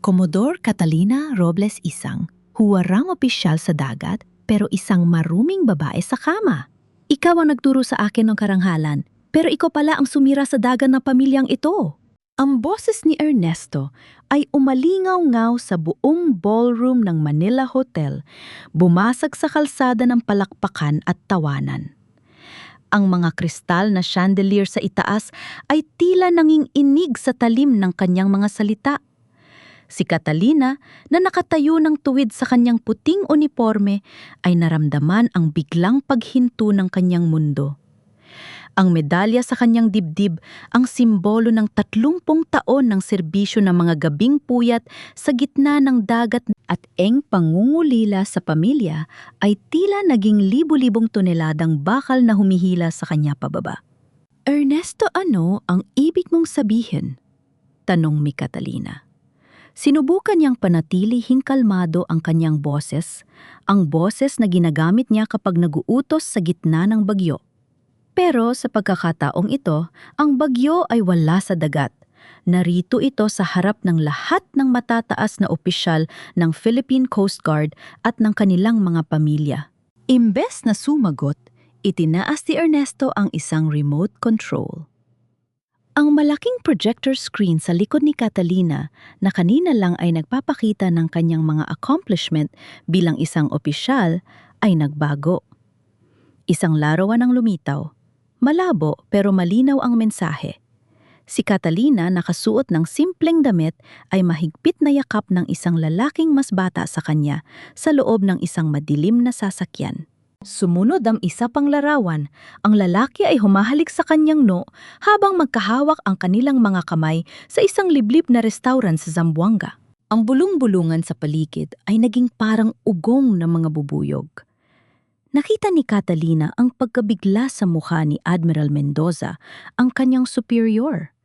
Commodore Catalina Robles Isang, huwarang opisyal sa dagat pero isang maruming babae sa kama. Ikaw ang nagturo sa akin ng karanghalan, pero ikaw pala ang sumira sa dagat ng pamilyang ito. Ang boses ni Ernesto ay umalingaw-ngaw sa buong ballroom ng Manila Hotel, bumasag sa kalsada ng palakpakan at tawanan. Ang mga kristal na chandelier sa itaas ay tila nanginginig sa talim ng kanyang mga salita. Si Catalina, na nakatayo ng tuwid sa kanyang puting uniforme, ay naramdaman ang biglang paghinto ng kanyang mundo. Ang medalya sa kanyang dibdib, ang simbolo ng 30 taon ng serbisyo ng mga gabing puyat sa gitna ng dagat at pangungulila sa pamilya, ay tila naging libu-libong toneladang bakal na humihila sa kanya pababa. Ernesto, ano ang ibig mong sabihin? Tanong ni Catalina. Sinubukan niyang panatilihing kalmado ang kanyang boses, ang boses na ginagamit niya kapag naguutos sa gitna ng bagyo. Pero sa pagkakataong ito, ang bagyo ay wala sa dagat. Narito ito sa harap ng lahat ng matataas na opisyal ng Philippine Coast Guard at ng kanilang mga pamilya. Imbes na sumagot, itinaas ni Ernesto ang isang remote control. Ang malaking projector screen sa likod ni Catalina na kanina lang ay nagpapakita ng kanyang mga accomplishment bilang isang opisyal ay nagbago. Isang larawan ang lumitaw. Malabo pero malinaw ang mensahe. Si Catalina, nakasuot ng simpleng damit, ay mahigpit na yakap ng isang lalaking mas bata sa kanya sa loob ng isang madilim na sasakyan. Sumunod ang isa pang larawan, ang lalaki ay humahalik sa kanyang noo habang magkahawak ang kanilang mga kamay sa isang liblib na restaurant sa Zamboanga. Ang bulong-bulungan sa paligid ay naging parang ugong ng mga bubuyog. Nakita ni Catalina ang pagkabigla sa mukha ni Admiral Mendoza, ang kanyang superior.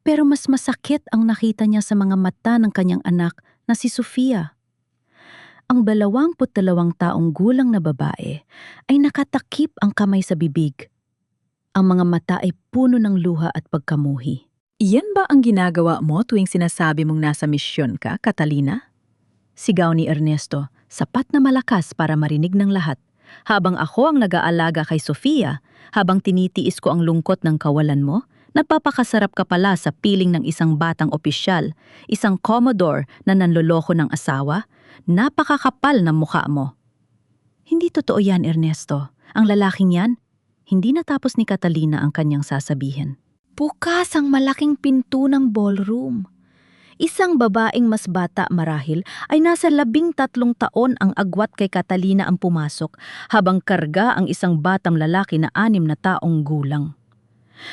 Pero mas masakit ang nakita niya sa mga mata ng kanyang anak na si Sofia. Ang 22 taong gulang na babae ay nakatakip ang kamay sa bibig. Ang mga mata ay puno ng luha at pagkamuhi. Iyan ba ang ginagawa mo tuwing sinasabi mong nasa misyon ka, Catalina? Sigaw ni Ernesto, sapat na malakas para marinig ng lahat. Habang ako ang nag-aalaga kay Sofia, habang tinitiis ko ang lungkot ng kawalan mo, nagpapakasarap ka pala sa piling ng isang batang opisyal, isang commodore na nanloloko ng asawa. Napakakapal ng mukha mo. Hindi totoo yan, Ernesto. Ang lalaking yan, hindi natapos ni Catalina ang kanyang sasabihin. Bukas ang malaking pinto ng ballroom. Isang babaeng mas bata marahil ay nasa 13 taon ang agwat kay Catalina ang pumasok habang karga ang isang batang lalaki na 6 na taong gulang.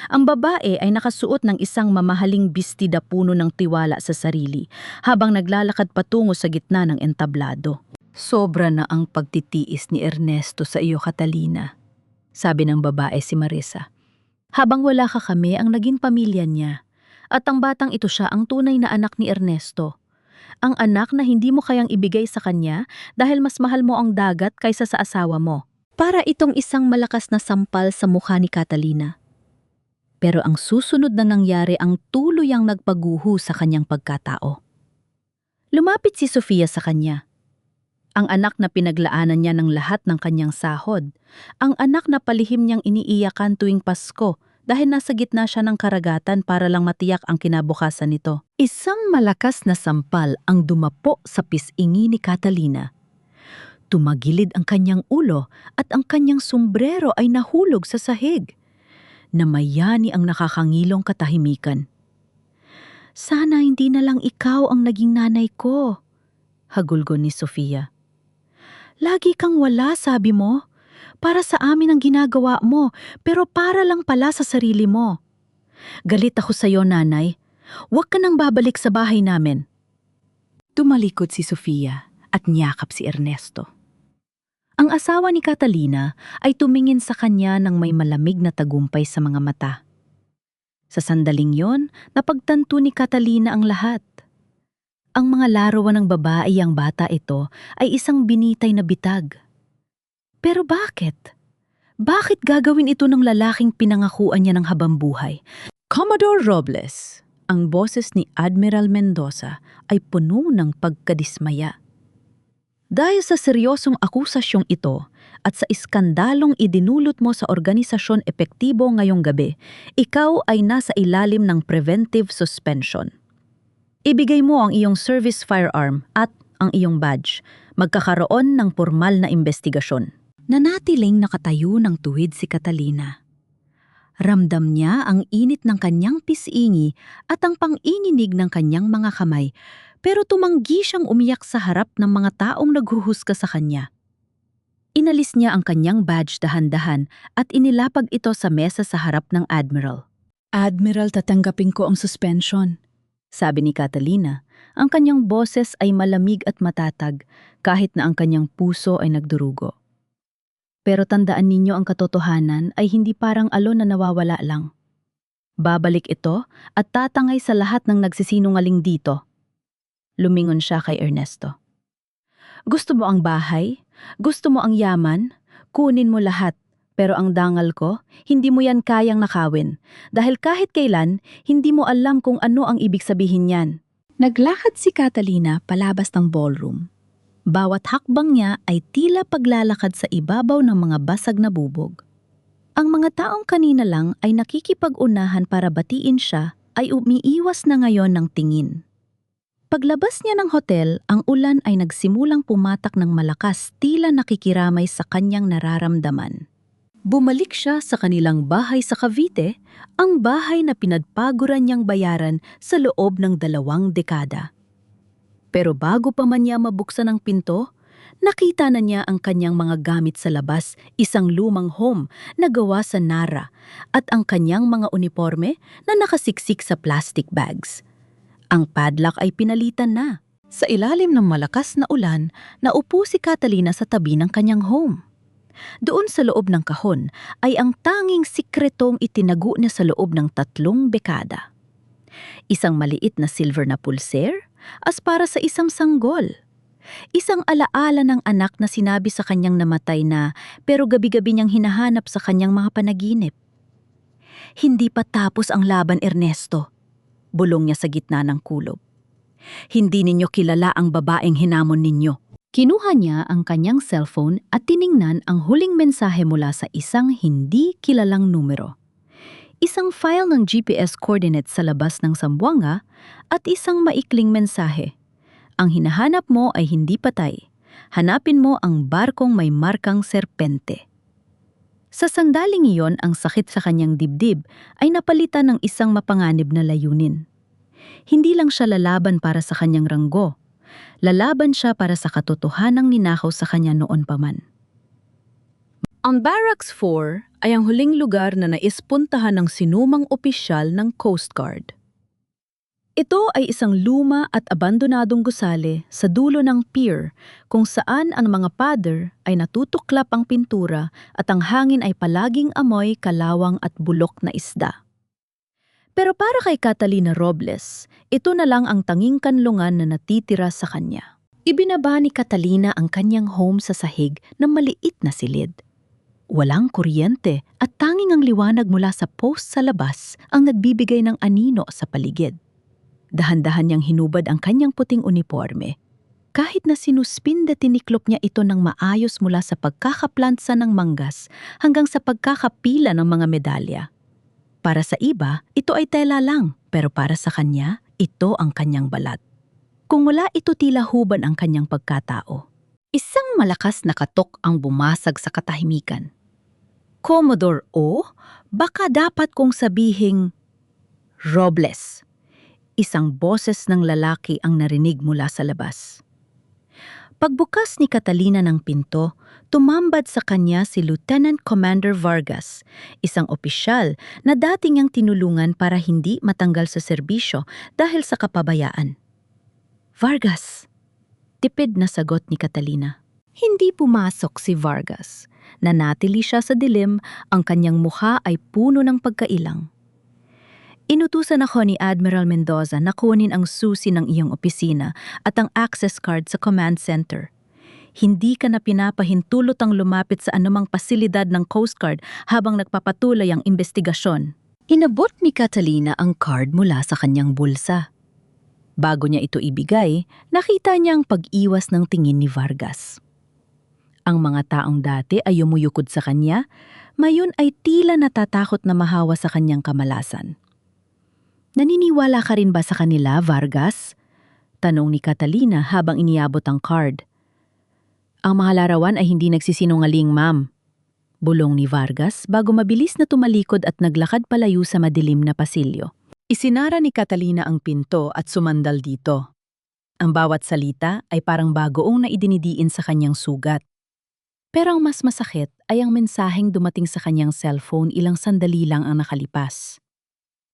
Ang babae ay nakasuot ng isang mamahaling bestida puno ng tiwala sa sarili habang naglalakad patungo sa gitna ng entablado. Sobra na ang pagtitiis ni Ernesto sa iyo, Catalina, sabi ng babae si Marisa. Habang wala ka, kami ang naging pamilya niya. At ang batang ito siya ang tunay na anak ni Ernesto. Ang anak na hindi mo kayang ibigay sa kanya dahil mas mahal mo ang dagat kaysa sa asawa mo. Para itong isang malakas na sampal sa mukha ni Catalina. Pero ang susunod na nangyari ang tuluyang nagpaguho sa kanyang pagkatao. Lumapit si Sofia sa kanya. Ang anak na pinaglaanan niya ng lahat ng kanyang sahod. Ang anak na palihim niyang iniiyakan tuwing Pasko dahil nasa gitna siya ng karagatan para lang matiyak ang kinabukasan nito. Isang malakas na sampal ang dumapo sa pisingi ni Catalina. Tumagilid ang kanyang ulo at ang kanyang sombrero ay nahulog sa sahig. Namayani ang nakakangilong katahimikan. Sana hindi na lang ikaw ang naging nanay ko, hagulgon ni Sofia. Lagi kang wala, sabi mo. Para sa amin ang ginagawa mo, pero para lang pala sa sarili mo. Galit ako sa iyo, nanay. Huwag ka nang babalik sa bahay namin. Tumalikod si Sofia at niyakap si Ernesto. Ang asawa ni Catalina ay tumingin sa kanya ng may malamig na tagumpay sa mga mata. Sa sandaling yon, napagtanto ni Catalina ang lahat. Ang mga larawan ng babae ang bata ito ay isang binitay na bitag. Pero bakit? Bakit gagawin ito ng lalaking pinangakuan niya ng habambuhay? Commodore Robles, Ang boses ni Admiral Mendoza ay puno ng pagkadismaya. Dahil sa seryosong akusasyong ito at sa iskandalong idinulot mo sa organisasyon epektibo ngayong gabi, ikaw ay nasa ilalim ng preventive suspension. Ibigay mo ang iyong service firearm at ang iyong badge. Magkakaroon ng formal na investigasyon. Nanatiling nakatayo ng tuwid si Catalina. Ramdam niya ang init ng kanyang pisingi at ang panginginig ng kanyang mga kamay, pero tumanggi siyang umiyak sa harap ng mga taong naghuhusga sa kanya. Inalis niya ang kanyang badge dahan-dahan at inilapag ito sa mesa sa harap ng Admiral. Admiral, tatanggapin ko ang suspension, sabi ni Catalina. Ang kanyang boses ay malamig at matatag kahit na ang kanyang puso ay nagdurugo. Pero tandaan ninyo, ang katotohanan ay hindi parang alon na nawawala lang. Babalik ito at tatangay sa lahat ng nagsisinungaling dito. Lumingon siya kay Ernesto. Gusto mo ang bahay? Gusto mo ang yaman? Kunin mo lahat. Pero ang dangal ko, hindi mo yan kayang nakawin. Dahil kahit kailan, hindi mo alam kung ano ang ibig sabihin yan. Naglakad si Catalina palabas ng ballroom. Bawat hakbang niya ay tila paglalakad sa ibabaw ng mga basag na bubog. Ang mga taong kanina lang ay nakikipag-unahan para batiin siya ay umiiwas na ngayon ng tingin. Paglabas niya ng hotel, ang ulan ay nagsimulang pumatak ng malakas, tila nakikiramay sa kanyang nararamdaman. Bumalik siya sa kanilang bahay sa Cavite, ang bahay na pinagpaguran niyang bayaran sa loob ng 2 dekada. Pero bago pa man niya mabuksan ang pinto, nakita na niya ang kanyang mga gamit sa labas, isang lumang home na gawa sa Nara at ang kanyang mga uniforme na nakasiksik sa plastic bags. Ang padlock ay pinalitan na. Sa ilalim ng malakas na ulan, naupo si Catalina sa tabi ng kanyang home. Doon sa loob ng kahon ay ang tanging sikretong itinago niya sa loob ng 3 dekada. Isang maliit na silver na pulser, as para sa isang sanggol. Isang alaala ng anak na sinabi sa kanyang namatay na pero gabi-gabi niyang hinahanap sa kanyang mga panaginip. Hindi pa tapos ang laban, Ernesto, bulong niya sa gitna ng kulob. Hindi ninyo kilala ang babaeng hinamon ninyo. Kinuha niya ang kanyang cellphone at tiningnan ang huling mensahe mula sa isang hindi kilalang numero. Isang file ng GPS coordinates sa labas ng Zamboanga at isang maikling mensahe. Ang hinahanap mo ay hindi patay. Hanapin mo ang barkong may markang serpente. Sa sandaling iyon, ang sakit sa kanyang dibdib ay napalitan ng isang mapanganib na layunin. Hindi lang siya lalaban para sa kanyang ranggo. Lalaban siya para sa katotohanang ninakaw sa kanya noon pa man. Ang Barracks 4 ay ang huling lugar na naispuntahan ng sinumang opisyal ng Coast Guard. Ito ay isang luma at abandonadong gusali sa dulo ng pier kung saan ang mga pader ay natutuklap ang pintura at ang hangin ay palaging amoy kalawang at bulok na isda. Pero para kay Catalina Robles, ito na lang ang tanging kanlungan na natitira sa kanya. Ibinaba ni Catalina ang kanyang home sa sahig na maliit na silid. Walang kuryente at tanging ang liwanag mula sa post sa labas ang nagbibigay ng anino sa paligid. Dahan-dahan niyang hinubad ang kanyang puting uniforme. Kahit na sinuspin na tiniklop niya ito ng maayos mula sa pagkakaplansa ng manggas hanggang sa pagkakapila ng mga medalya. Para sa iba, ito ay tela lang, pero para sa kanya, ito ang kanyang balat. Kung wala ito, tila huban ang kanyang pagkatao. Isang malakas na katok ang bumasag sa katahimikan. Commodore O, baka dapat kong sabihing Robles. Isang boses ng lalaki ang narinig mula sa labas. Pagbukas ni Catalina ng pinto, tumambad sa kanya si Lieutenant Commander Vargas, isang opisyal na dati niyang tinulungan para hindi matanggal sa serbisyo dahil sa kapabayaan. Vargas, tipid na sagot ni Catalina. Hindi pumasok si Vargas. Nanatili siya sa dilim, ang kanyang mukha ay puno ng pagkailang. Inutusan ako ni Admiral Mendoza na kunin ang susi ng iyong opisina at ang access card sa command center. Hindi ka na pinapahintulot ang lumapit sa anumang pasilidad ng Coast Guard habang nagpapatuloy ang investigasyon. Inabot ni Catalina ang card mula sa kanyang bulsa. Bago niya ito ibigay, nakita niya ang pag-iwas ng tingin ni Vargas. Ang mga taong dati ay umuyukod sa kanya, mayon ay tila natatakot na mahawa sa kanyang kamalasan. Naniniwala ka rin ba sa kanila, Vargas? Tanong ni Catalina habang iniabot ang card. Ang mga larawan ay hindi nagsisinungaling, ma'am. Bulong ni Vargas bago mabilis na tumalikod at naglakad palayo sa madilim na pasilyo. Isinara ni Catalina ang pinto at sumandal dito. Ang bawat salita ay parang bagoong na idinidiin sa kanyang sugat. Pero ang mas masakit ay ang mensaheng dumating sa kanyang cellphone ilang sandali lang ang nakalipas.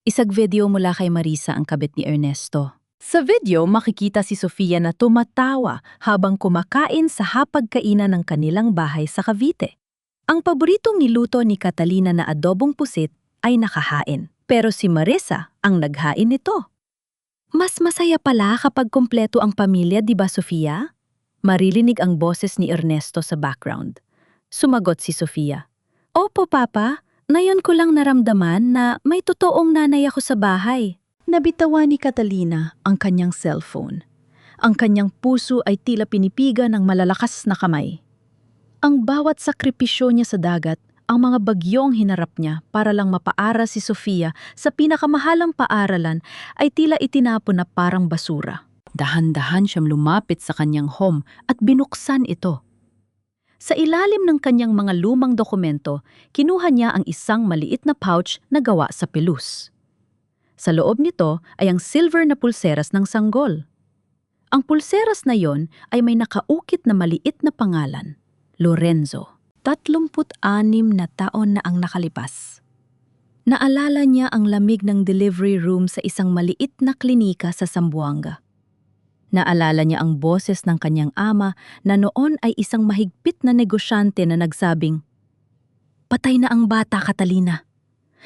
Isang video mula kay Marisa ang kabit ni Ernesto. Sa video, makikita si Sofia na tumatawa habang kumakain sa hapagkainan ng kanilang bahay sa Cavite. Ang paboritong niluto ni Catalina na adobong pusit ay nakahain, pero si Marisa ang naghain nito. Mas masaya pala kapag kumpleto ang pamilya, di ba Sofia? Maririnig ang boses ni Ernesto sa background. Sumagot si Sofia. Opo, Papa. Ngayon ko lang naramdaman na may totoong nanay ako sa bahay. Nabitawan ni Catalina ang kanyang cellphone. Ang kanyang puso ay tila pinipigan ng malalakas na kamay. Ang bawat sakripisyo niya sa dagat, ang mga bagyong hinarap niya para lang mapaaral si Sofia sa pinakamahalang paaralan ay tila itinapon na parang basura. Dahan-dahan siyang lumapit sa kanyang home at binuksan ito. Sa ilalim ng kanyang mga lumang dokumento, kinuha niya ang isang maliit na pouch na gawa sa pelus. Sa loob nito ay ang silver na pulseras ng sanggol. Ang pulseras na yon ay may nakaukit na maliit na pangalan, Lorenzo. 36 na taon na ang nakalipas. Naalala niya ang lamig ng delivery room sa isang maliit na klinika sa Zamboanga. Naalala niya ang boses ng kanyang ama na noon ay isang mahigpit na negosyante na nagsabing, "Patay na ang bata, Catalina.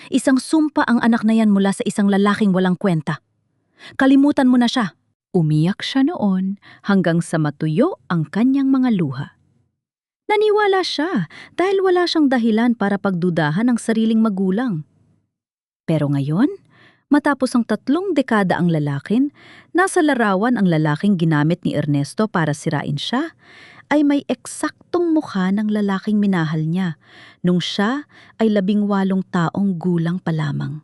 Isang sumpa ang anak na yan mula sa isang lalaking walang kwenta. Kalimutan mo na siya." Umiyak siya noon hanggang sa matuyo ang kanyang mga luha. Naniwala siya dahil wala siyang dahilan para pagdudahan ang sariling magulang. Pero ngayon, matapos ang 3 dekada ang lalakin, nasa larawan ang lalaking ginamit ni Ernesto para sirain siya, ay may eksaktong mukha ng lalaking minahal niya nung siya ay 18 taong gulang pa lamang.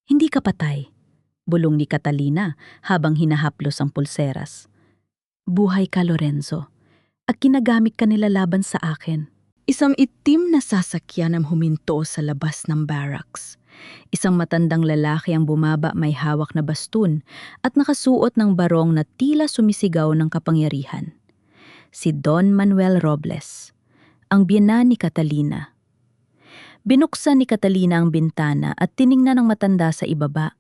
Hindi ka patay, bulong ni Catalina habang hinahaplos ang pulseras. Buhay ka, Lorenzo, at kinagamit ka nila laban sa akin. Isang itim na sasakyan ang huminto sa labas ng barracks. Isang matandang lalaki ang bumaba may hawak na bastun at nakasuot ng barong na tila sumisigaw ng kapangyarihan. Si Don Manuel Robles, ang biyenan ni Catalina. Binuksan ni Catalina ang bintana at tiningnan ng matanda sa ibaba.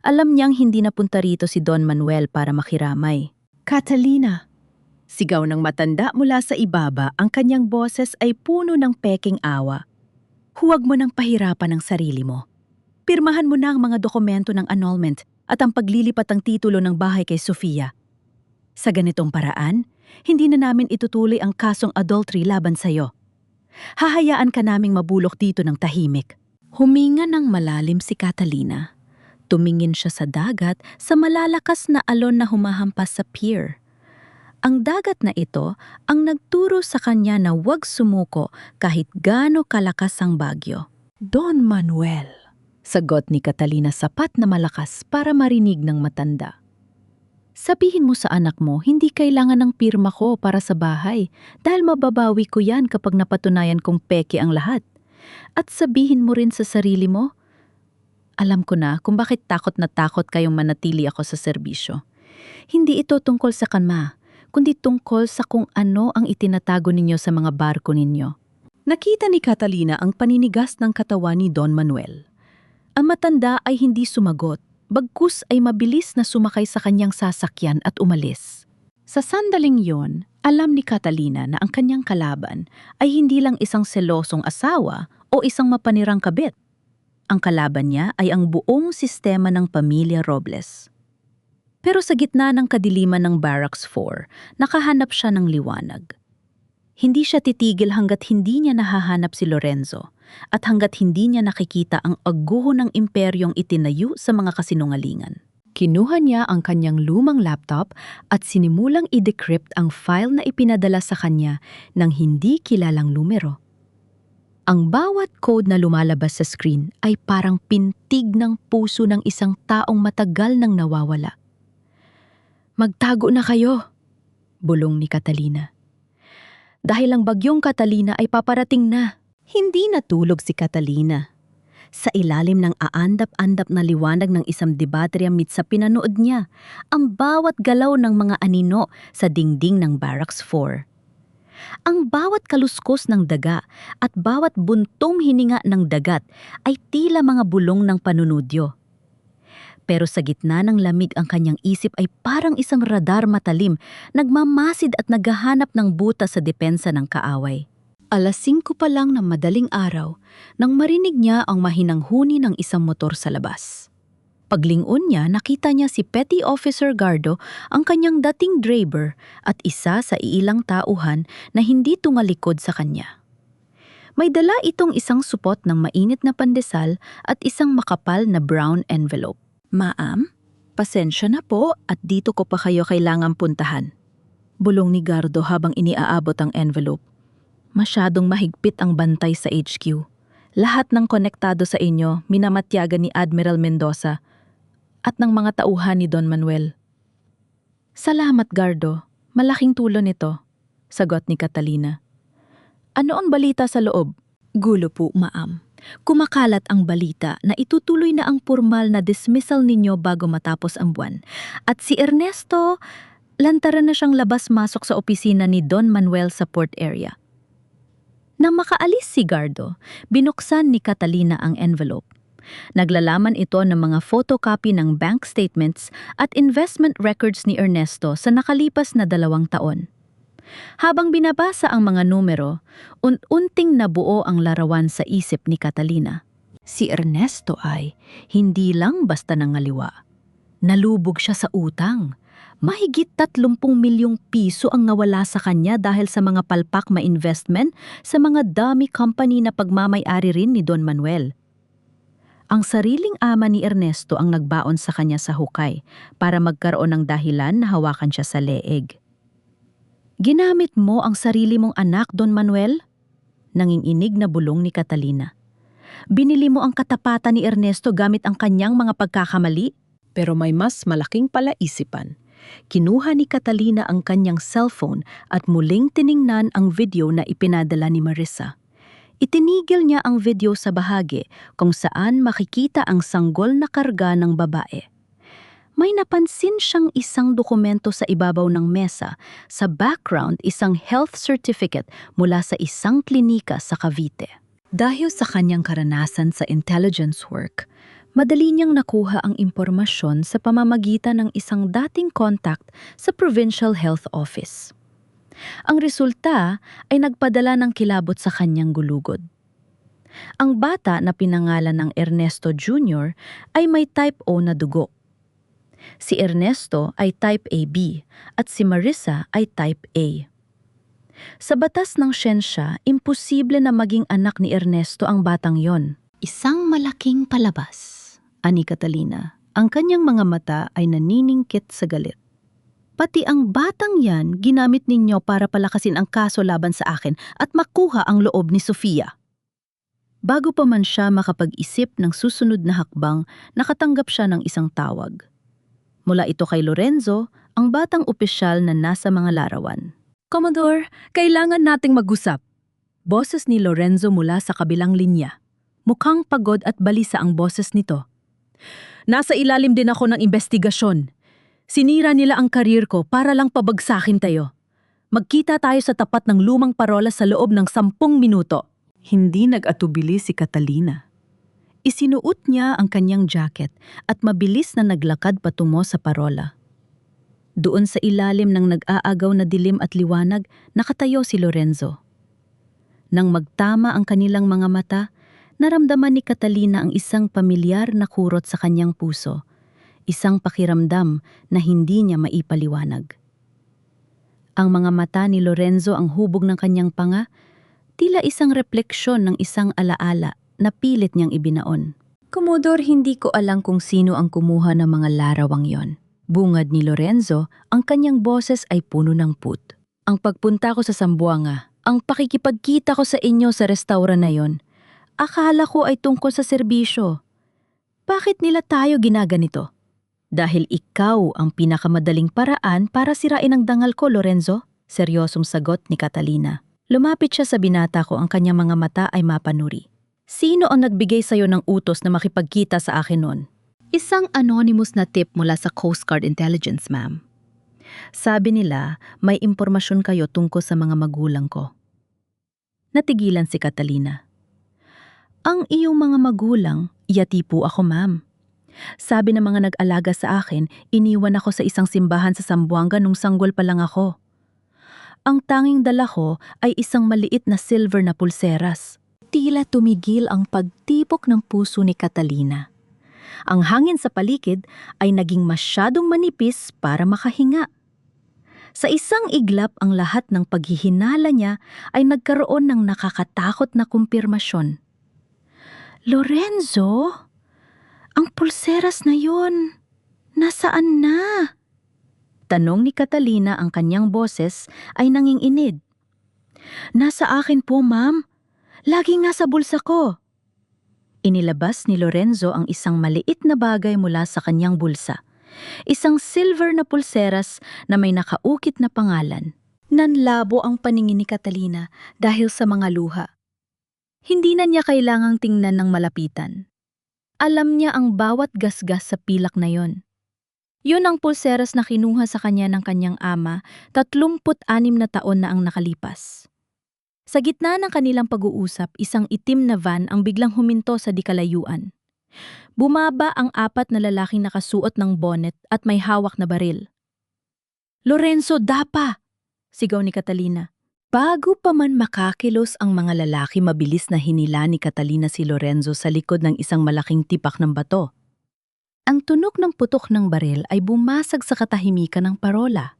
Alam niyang hindi napunta rito si Don Manuel para makiramay. Catalina! Sigaw ng matanda mula sa ibaba, ang kanyang boses ay puno ng peking awa. Huwag mo nang pahirapan ang sarili mo. Pirmahan mo na ang mga dokumento ng annulment at ang paglilipat ng titulo ng bahay kay Sofia. Sa ganitong paraan, hindi na namin itutuloy ang kasong adultery laban sa'yo. Hahayaan ka naming mabulok dito ng tahimik. Huminga ng malalim si Catalina. Tumingin siya sa dagat sa malalakas na alon na humahampas sa pier. Ang dagat na ito ang nagturo sa kanya na huwag sumuko kahit gaano kalakas ang bagyo. Don Manuel, sagot ni Catalina sapat na malakas para marinig ng matanda. Sabihin mo sa anak mo hindi kailangan ng pirma ko para sa bahay dahil mababawi ko yan kapag napatunayan kong peke ang lahat. At sabihin mo rin sa sarili mo, alam ko na kung bakit takot na takot kayong manatili ako sa serbisyo. Hindi ito tungkol sa kanma, kundi tungkol sa kung ano ang itinatago ninyo sa mga barko ninyo. Nakita ni Catalina ang paninigas ng katawan ni Don Manuel. Ang matanda ay hindi sumagot, bagkus ay mabilis na sumakay sa kanyang sasakyan at umalis. Sa sandaling yon, alam ni Catalina na ang kanyang kalaban ay hindi lang isang selosong asawa o isang mapanirang kabit. Ang kalaban niya ay ang buong sistema ng pamilya Robles. Pero sa gitna ng kadiliman ng Barracks 4, nakahanap siya ng liwanag. Hindi siya titigil hanggat hindi niya nahahanap si Lorenzo, at hanggat hindi niya nakikita ang aguho ng imperyong itinayo sa mga kasinungalingan. Kinuha niya ang kanyang lumang laptop at sinimulang i-decrypt ang file na ipinadala sa kanya ng hindi kilalang numero. Ang bawat code na lumalabas sa screen ay parang pintig ng puso ng isang taong matagal nang nawawala. "Magtago na kayo," bulong ni Catalina. Dahil ang bagyong Catalina ay paparating na. Hindi natulog si Catalina. Sa ilalim ng aandap-andap na liwanag ng isang debateryamid sa pinanood niya, ang bawat galaw ng mga anino sa dingding ng Barracks 4. Ang bawat kaluskos ng daga at bawat buntong hininga ng dagat ay tila mga bulong ng panunudyo. Pero sa gitna ng lamig ang kanyang isip ay parang isang radar matalim, nagmamasid at naghahanap ng butas sa depensa ng kaaway. 5:00 pa lang ng madaling araw nang marinig niya ang mahinang huni ng isang motor sa labas. Paglingon niya, nakita niya si Petty Officer Gardo, ang kanyang dating driver at isa sa iilang tauhan na hindi tungalikod sa kanya. May dala itong isang supot ng mainit na pandesal at isang makapal na brown envelope. "Ma'am, pasensya na po at dito ko pa kayo kailangang puntahan," bulong ni Gardo habang iniaabot ang envelope. "Masyadong mahigpit ang bantay sa HQ. Lahat ng konektado sa inyo minamatyagan ni Admiral Mendoza at ng mga tauhan ni Don Manuel." "Salamat, Gardo. Malaking tulong ito," sagot ni Catalina. "Ano ang balita sa loob?" "Gulo po, ma'am. Kumakalat ang balita na itutuloy na ang formal na dismissal ninyo bago matapos ang buwan. At si Ernesto, lantaran na siyang labas-masok sa opisina ni Don Manuel sa port area." Nang makaalis si Gardo, binuksan ni Catalina ang envelope. Naglalaman ito ng mga photocopy ng bank statements at investment records ni Ernesto sa nakalipas na 2 taon. Habang binabasa ang mga numero, unting nabuo ang larawan sa isip ni Catalina. Si Ernesto ay hindi lang basta nangaliwa. Nalubog siya sa utang. Mahigit 30 milyong piso ang nawala sa kanya dahil sa mga palpak na investment sa mga dummy company na pagmamay-ari rin ni Don Manuel. Ang sariling ama ni Ernesto ang nagbaon sa kanya sa hukay para magkaroon ng dahilan na hawakan siya sa leeg. "Ginamit mo ang sarili mong anak, Don Manuel?" Nanginginig na bulong ni Catalina. "Binili mo ang katapatan ni Ernesto gamit ang kanyang mga pagkakamali?" Pero may mas malaking palaisipan. Kinuha ni Catalina ang kanyang cellphone at muling tiningnan ang video na ipinadala ni Marissa. Itinigil niya ang video sa bahagi kung saan makikita ang sanggol na karga ng babae. May napansin siyang isang dokumento sa ibabaw ng mesa. Sa background, isang health certificate mula sa isang klinika sa Cavite. Dahil sa kanyang karanasan sa intelligence work, madali niyang nakuha ang impormasyon sa pamamagitan ng isang dating contact sa Provincial Health Office. Ang resulta ay nagpadala ng kilabot sa kanyang gulugod. Ang bata na pinangalan ng Ernesto Jr. ay may type O na dugo. Si Ernesto ay type AB at si Marissa ay type A. Sa batas ng siyensya, imposible na maging anak ni Ernesto ang batang yon. "Isang malaking palabas," ani Catalina. Ang kanyang mga mata ay naniningkit sa galit. "Pati ang batang yan ginamit ninyo para palakasin ang kaso laban sa akin at makuha ang loob ni Sofia." Bago pa man siya makapag-isip ng susunod na hakbang, nakatanggap siya ng isang tawag. Mula ito kay Lorenzo, ang batang opisyal na nasa mga larawan. "Commodore, kailangan nating mag-usap." Boses ni Lorenzo mula sa kabilang linya. Mukhang pagod at balisa ang boses nito. "Nasa ilalim din ako ng investigasyon. Sinira nila ang karir ko para lang pabagsakin tayo. Magkita tayo sa tapat ng lumang parola sa loob ng 10 minuto." Hindi nag-atubili si Catalina. Isinuot niya ang kanyang jacket at mabilis na naglakad patungo sa parola. Doon sa ilalim ng nag-aagaw na dilim at liwanag, nakatayo si Lorenzo. Nang magtama ang kanilang mga mata, naramdaman ni Catalina ang isang pamilyar na kurot sa kanyang puso, isang pakiramdam na hindi niya maipaliwanag. Ang mga mata ni Lorenzo ang hubog ng kanyang panga, Tila isang refleksyon ng isang alaala na pilit niyang ibinaon. Komodor, hindi ko alam kung sino ang kumuha ng mga larawang yon. Bungad ni Lorenzo, ang kanyang boses ay puno ng put. Ang pagpunta ko sa Zamboanga, ang pakikipagkita ko sa inyo sa restaurant na yon, akala ko ay tungkol sa serbisyo. Bakit nila tayo ginaganito? Dahil ikaw ang pinakamadaling paraan para sirain ang dangal ko, Lorenzo? Seryosong sagot ni Catalina. Lumapit siya sa binata ko, ang kanyang mga mata ay mapanuri. Sino ang nagbigay sa'yo ng utos na makipagkita sa akin noon? Isang anonymous na tip mula sa Coast Guard Intelligence, ma'am. Sabi nila, may impormasyon kayo tungkol sa mga magulang ko. Natigilan si Catalina. Ang iyong mga magulang, yati po ako, ma'am. Sabi ng mga nag-alaga sa akin, iniwan ako sa isang simbahan sa Zamboanga nung sanggol pa lang ako. Ang tanging dala ko ay isang maliit na silver na pulseras. Tila tumigil ang pagtipok ng puso ni Catalina. Ang hangin sa paligid ay naging masyadong manipis para makahinga. Sa isang iglap, ang lahat ng paghihinala niya ay nagkaroon ng nakakatakot na kumpirmasyon. Lorenzo, ang pulseras na yon, nasaan na? Tanong ni Catalina, ang kanyang boses ay nanginginig. Nasa akin po, ma'am. Laging nasa bulsa ko. Inilabas ni Lorenzo ang isang maliit na bagay mula sa kanyang bulsa. Isang silver na pulseras na may nakaukit na pangalan. Nanlabo ang paningin ni Catalina dahil sa mga luha. Hindi na niya kailangang tingnan ng malapitan. Alam niya ang bawat gasgas sa pilak na yon. Yun ang pulseras na kinuha sa kanya ng kanyang ama 36 na taon na ang nakalipas. Sa gitna ng kanilang pag-uusap, isang itim na van ang biglang huminto sa dikalayuan. Bumaba ang 4 na lalaking nakasuot ng bonnet at may hawak na baril. Lorenzo, dapa! Sigaw ni Catalina. Bago pa man makakilos ang mga lalaki, mabilis na hinila ni Catalina si Lorenzo sa likod ng isang malaking tipak ng bato. Ang tunog ng putok ng baril ay bumasag sa katahimikan ng parola.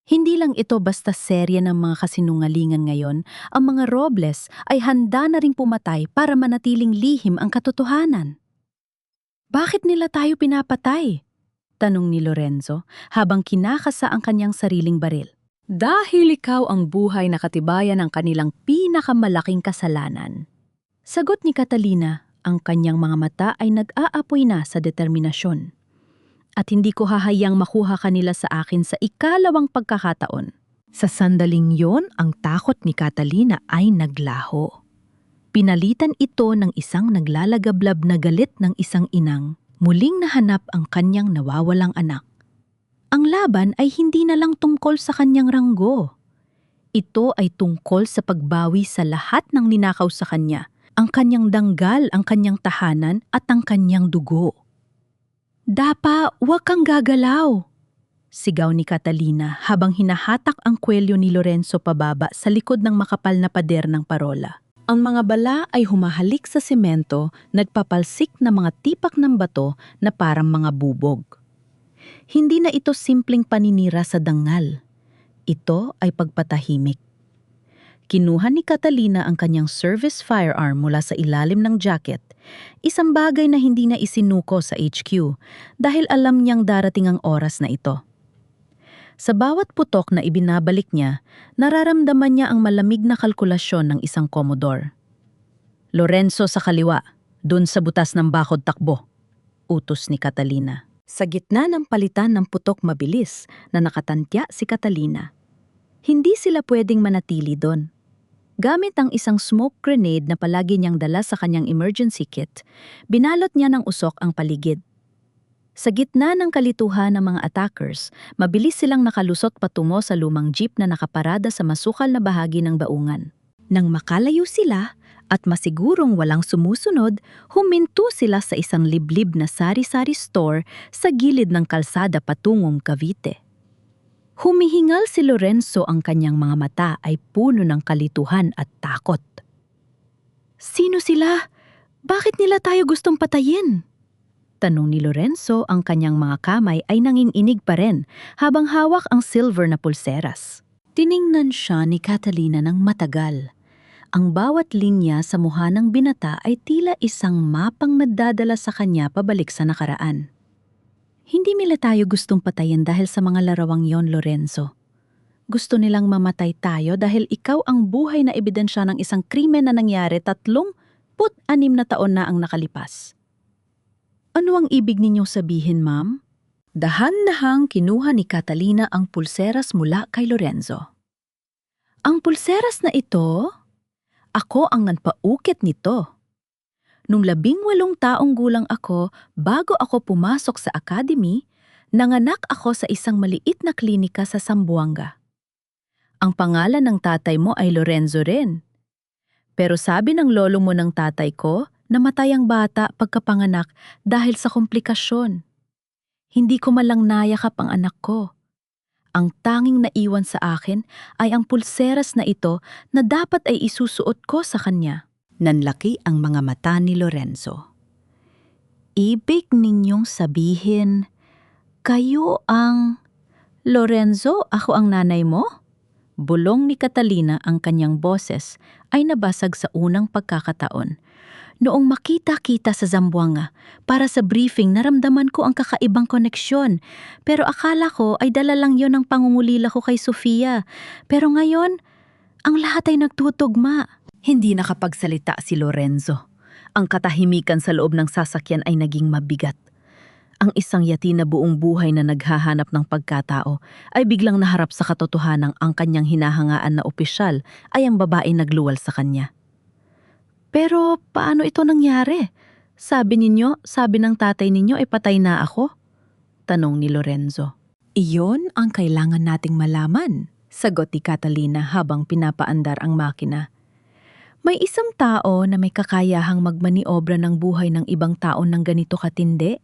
Hindi lang ito basta serye ng mga kasinungalingan ngayon, ang mga Robles ay handa na ring pumatay para manatiling lihim ang katotohanan. Bakit nila tayo pinapatay? Tanong ni Lorenzo habang kinakasa ang kanyang sariling baril. Dahil ikaw ang buhay na katibayan ng kanilang pinakamalaking kasalanan. Sagot ni Catalina, ang kanyang mga mata ay nag-aapoy na sa determinasyon. At hindi ko hahayang makuha kanila sa akin sa ikalawang pagkakataon. Sa sandaling yon, ang takot ni Catalina ay naglaho. Pinalitan ito ng isang naglalagablab na galit ng isang inang, muling nahanap ang kanyang nawawalang anak. Ang laban ay hindi na lang tungkol sa kanyang ranggo. Ito ay tungkol sa pagbawi sa lahat ng ninakaw sa kanya, ang kanyang danggal, ang kanyang tahanan at ang kanyang dugo. Dapa, huwag kang gagalaw! Sigaw ni Catalina habang hinahatak ang kwelyo ni Lorenzo pababa sa likod ng makapal na pader ng parola. Ang mga bala ay humahalik sa semento, nagpapalsik na mga tipak ng bato na parang mga bubog. Hindi na ito simpleng paninira sa dangal. Ito ay pagpatahimik. Kinuha ni Catalina ang kanyang service firearm mula sa ilalim ng jacket, isang bagay na hindi na isinuko sa HQ dahil alam niyang darating ang oras na ito. Sa bawat putok na ibinabalik niya, nararamdaman niya ang malamig na kalkulasyon ng isang komodor. Lorenzo sa kaliwa, dun sa butas ng bakod takbo, utos ni Catalina. Sa gitna ng palitan ng putok mabilis na nakatantya si Catalina. Hindi sila pwedeng manatili doon. Gamit ang isang smoke grenade na palagi niyang dala sa kanyang emergency kit, binalot niya ng usok ang paligid. Sa gitna ng kalituhan ng mga attackers, mabilis silang nakalusot patungo sa lumang jeep na nakaparada sa masukal na bahagi ng baungan. Nang makalayo sila at masigurong walang sumusunod, huminto sila sa isang liblib na sari-sari store sa gilid ng kalsada patungong Cavite. Humihingal si Lorenzo, ang kanyang mga mata ay puno ng kalituhan at takot. Sino sila? Bakit nila tayo gustong patayin? Tanong ni Lorenzo, ang kanyang mga kamay ay nanginginig pa rin habang hawak ang silver na pulseras. Tiningnan siya ni Catalina ng matagal. Ang bawat linya sa mukha ng binata ay tila isang mapang nagdadala sa kanya pabalik sa nakaraan. Hindi nila tayo gustong patayin dahil sa mga larawang yon, Lorenzo. Gusto nilang mamatay tayo dahil ikaw ang buhay na ebidensya ng isang krimen na nangyari 36 na taon na ang nakalipas. Ano ang ibig ninyong sabihin, ma'am? Dahan-dahang kinuha ni Catalina ang pulseras mula kay Lorenzo. Ang pulseras na ito? Ako ang nagpaukit nito. Nung 18 taong gulang ako, bago ako pumasok sa academy, nanganak ako sa isang maliit na klinika sa Zamboanga. Ang pangalan ng tatay mo ay Lorenzo rin. Pero sabi ng lolo mo ng tatay ko, namatay ang bata pagkapanganak dahil sa komplikasyon. Hindi ko malang nayakap ang anak ko. Ang tanging naiwan sa akin ay ang pulseras na ito na dapat ay isusuot ko sa kanya. Nanlaki ang mga mata ni Lorenzo. Ibig ninyong sabihin, kayo ang... Lorenzo, ako ang nanay mo? Bulong ni Catalina ang kanyang boses ay nabasag sa unang pagkakataon. Noong makita-kita sa Zamboanga, para sa briefing naramdaman ko ang kakaibang koneksyon. Pero akala ko ay dala lang yon ng pangungulila ko kay Sofia. Pero ngayon, ang lahat ay nagtutugma. Hindi nakapagsalita si Lorenzo. Ang katahimikan sa loob ng sasakyan ay naging mabigat. Ang isang yati na buong buhay na naghahanap ng pagkatao ay biglang naharap sa katotohanang ang kanyang hinahangaan na opisyal ay ang babae nagluwal sa kanya. Pero paano ito nangyari? Sabi ng tatay ninyo ay patay na ako? Tanong ni Lorenzo. Iyon ang kailangan nating malaman, sagot ni Catalina habang pinapaandar ang makina. May isang tao na may kakayahang magmaniobra ng buhay ng ibang tao ng ganito katindi?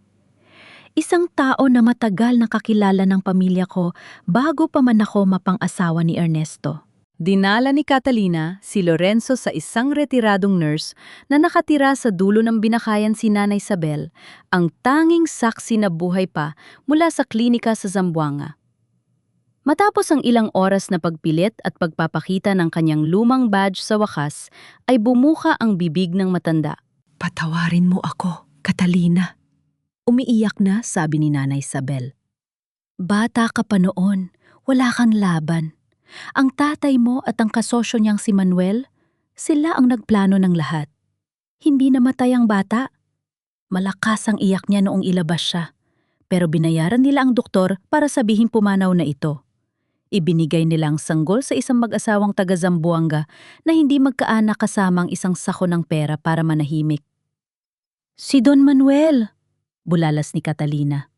Isang tao na matagal nakakilala ng pamilya ko bago pa man ako mapang-asawa ni Ernesto. Dinala ni Catalina si Lorenzo sa isang retiradong nurse na nakatira sa dulo ng binakayan si Nanay Isabel, ang tanging saksi na buhay pa mula sa klinika sa Zamboanga. Matapos ang ilang oras na pagpilit at pagpapakita ng kanyang lumang badge sa wakas, ay bumuka ang bibig ng matanda. Patawarin mo ako, Catalina. Umiiyak na, sabi ni Nanay Isabel. Bata ka pa noon, wala kang laban. Ang tatay mo at ang kasosyo niyang si Manuel, sila ang nagplano ng lahat. Hindi namatay ang bata. Malakas ang iyak niya noong ilabas siya. Pero binayaran nila ang doktor para sabihin pumanaw na ito. Ibinigay nilang sanggol sa isang mag-asawang taga Zamboanga na hindi magkaanak kasamang isang sako ng pera para manahimik. Si Don Manuel, bulalas ni Catalina.